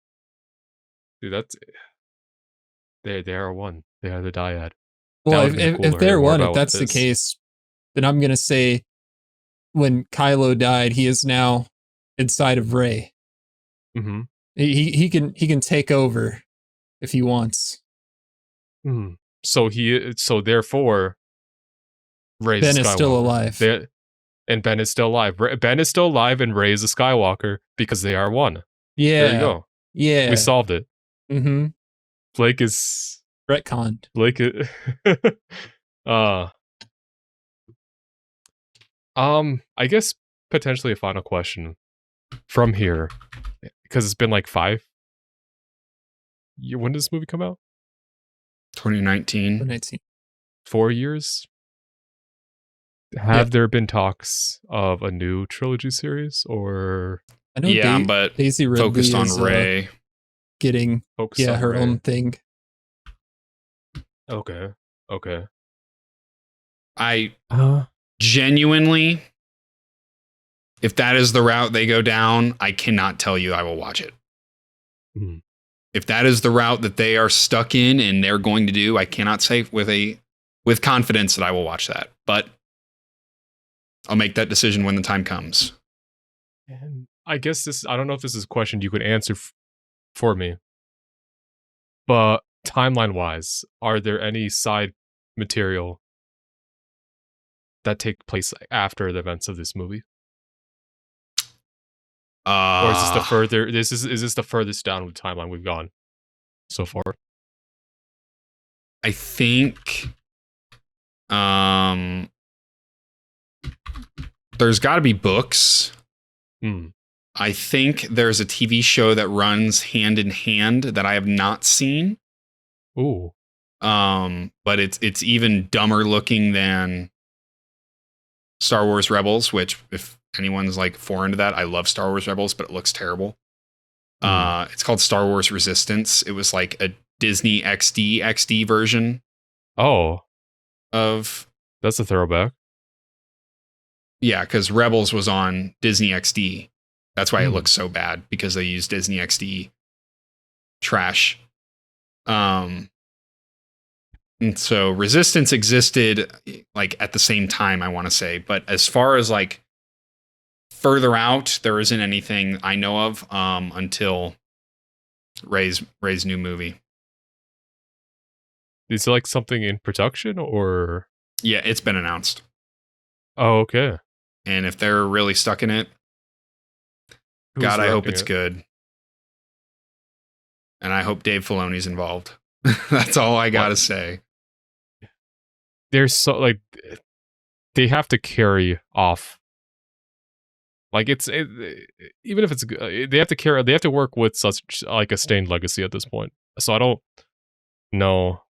Dude, that's... They are one. They are the dyad. Well, if they're one, if that's the case, then I'm going to say when Kylo died, he is now inside of Rey. Mm-hmm. He can take over if he wants. So therefore, Rey's Ben is still alive. And Ben is still alive. Ben is still alive, and Rey is a Skywalker because they are one. Yeah. There you go. Yeah. We solved it. Mm-hmm. Blake is retconned. Blake I guess potentially a final question from here, because it's been like 5 years. When did this movie come out? 2019. 4 years. Have there been talks of a new trilogy series, or? I know but Daisy Ridley focused on is, Rey. Getting her own thing. Okay. I genuinely, if that is the route they go down, I cannot tell you I will watch it. If that is the route that they are stuck in and they're going to do, I cannot say with confidence that I will watch that. But I'll make that decision when the time comes. And I guess I don't know if this is a question you could answer for me, but timeline-wise, are there any side material that take place after the events of this movie? Or is this the furthest down the timeline we've gone so far? I think there's got to be books. I think there's a TV show that runs hand in hand that I have not seen. Ooh. But it's even dumber looking than Star Wars Rebels, which if anyone's like foreign to that, I love Star Wars Rebels, but it looks terrible. It's called Star Wars Resistance. It was like a Disney XD version. That's a throwback. Yeah, because Rebels was on Disney XD. That's why it looks so bad, because they used Disney XD trash. And so Resistance existed like at the same time, I want to say. But as far as like further out, there isn't anything I know of until Rey's new movie. Is it like something in production, or? Yeah, it's been announced. Oh, okay. And if they're really stuck in it, God, I hope it's good. And I hope Dave Filoni's involved. That's all I gotta say. There's so like they have to carry off. Like even if it's they have to work with such like a stained legacy at this point. So I don't know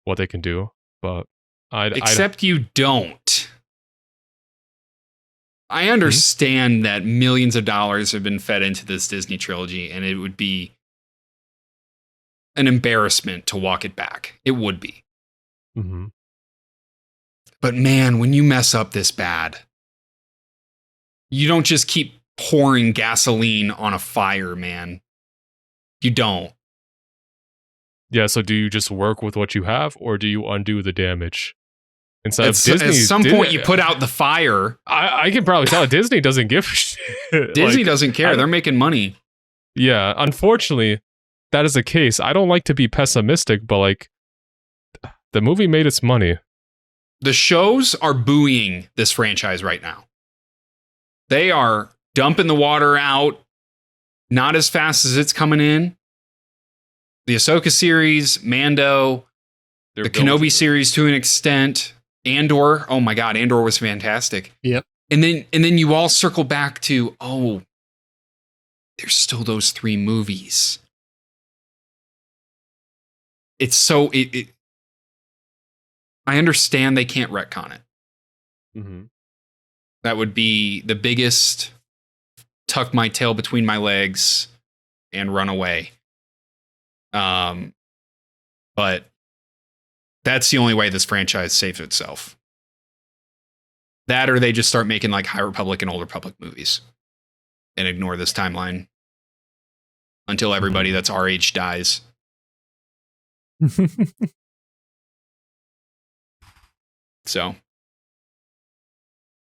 what they can do, but except you don't. I understand that millions of dollars have been fed into this Disney trilogy, and it would be an embarrassment to walk it back. It would be. But man, when you mess up this bad, you don't just keep pouring gasoline on a fire, man. You don't. Yeah, so do you just work with what you have, or do you undo the damage? Instead at some point, you put out the fire. I can probably tell Disney doesn't give a shit. Disney doesn't care. They're making money. Yeah, unfortunately, that is the case. I don't like to be pessimistic, but like, the movie made its money. The shows are buoying this franchise right now. They are dumping the water out, not as fast as it's coming in. The Ahsoka series, Mando, the Kenobi series to an extent, Andor. Oh my God, Andor was fantastic. Yep. And then you all circle back to, oh, there's still those 3 movies. It's so I understand they can't retcon it. Mm-hmm. That would be the biggest tuck my tail between my legs and run away. But that's the only way this franchise saves itself. That or they just start making like High Republic and Old Republic movies and ignore this timeline until everybody that's our age dies. So,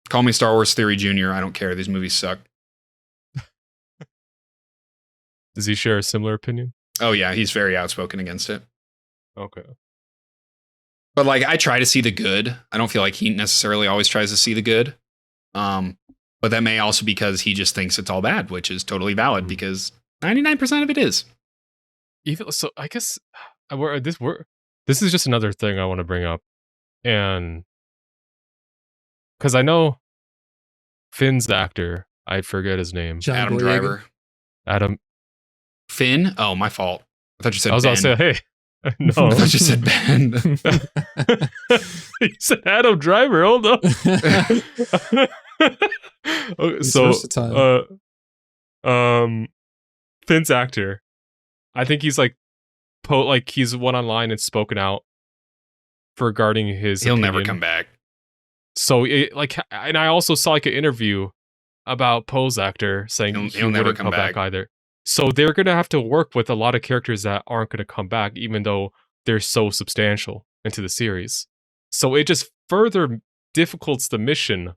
call me Star Wars Theory Jr. I don't care. These movies suck. Does he share a similar opinion? Oh yeah, he's very outspoken against it. Okay. But like, I try to see the good. I don't feel like he necessarily always tries to see the good. But that may also be because he just thinks it's all bad, which is totally valid because 99% of it is. Even so, I guess this is just another thing I want to bring up, and because I know Finn's actor, I forget his name. Adam Driver. Adam. Finn? Oh, my fault. I thought you said I was Ben. about to say, hey. No. I thought you said Ben. You said Adam Driver. Hold on. Okay, so, Finn's actor, I think he's like, he's went online and spoken out regarding his. He'll opinion. never come back. So, and I also saw like an interview about Poe's actor saying he'll never come back either. So they're going to have to work with a lot of characters that aren't going to come back, even though they're so substantial into the series. So it just further difficults the mission.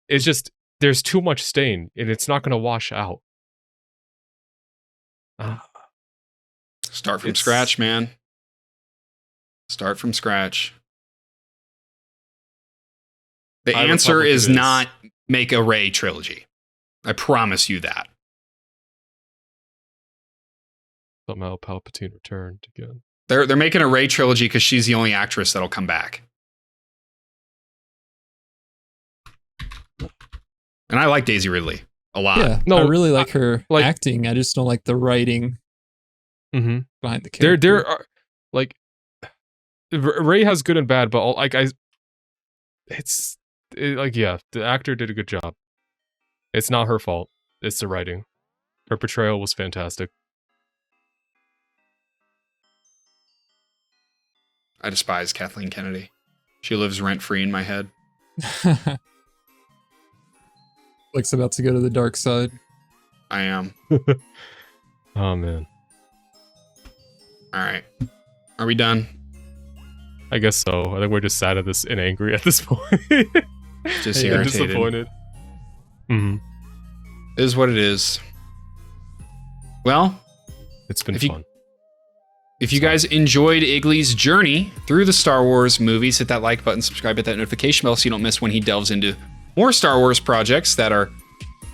It's just, there's too much stain, and it's not going to wash out. Start from scratch, man. Start from scratch. The answer is not make a Rey trilogy. I promise you that. Somehow Palpatine returned again. They're making a Rey trilogy because she's the only actress that'll come back. And I like Daisy Ridley a lot. Yeah, I really like her acting. I just don't like the writing behind the character. There are Rey has good and bad, but the actor did a good job. It's not her fault. It's the writing. Her portrayal was fantastic. I despise Kathleen Kennedy. She lives rent-free in my head. Blake's about to go to the dark side. I am. Oh, man. All right. Are we done? I guess so. I think we're just sad at this and angry at this point. Just irritated. Disappointed. Mm-hmm. It is what it is. Well, it's been fun. If you guys enjoyed Igley's journey through the Star Wars movies, hit that like button, subscribe, hit that notification bell so you don't miss when he delves into more Star Wars projects that are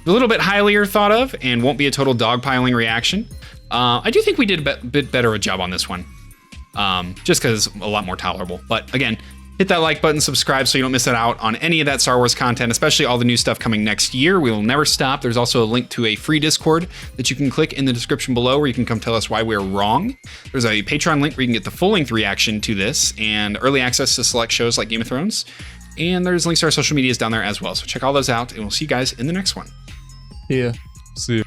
a little bit highlier thought of and won't be a total dogpiling reaction. I do think we did a bit better a job on this one, just because it's a lot more tolerable. But again, hit that like button, subscribe so you don't miss out on any of that Star Wars content, especially all the new stuff coming next year. We will never stop. There's also a link to a free Discord that you can click in the description below where you can come tell us why we're wrong. There's a Patreon link where you can get the full-length reaction to this and early access to select shows like Game of Thrones. And there's links to our social medias down there as well. So check all those out, and we'll see you guys in the next one. Yeah. See you.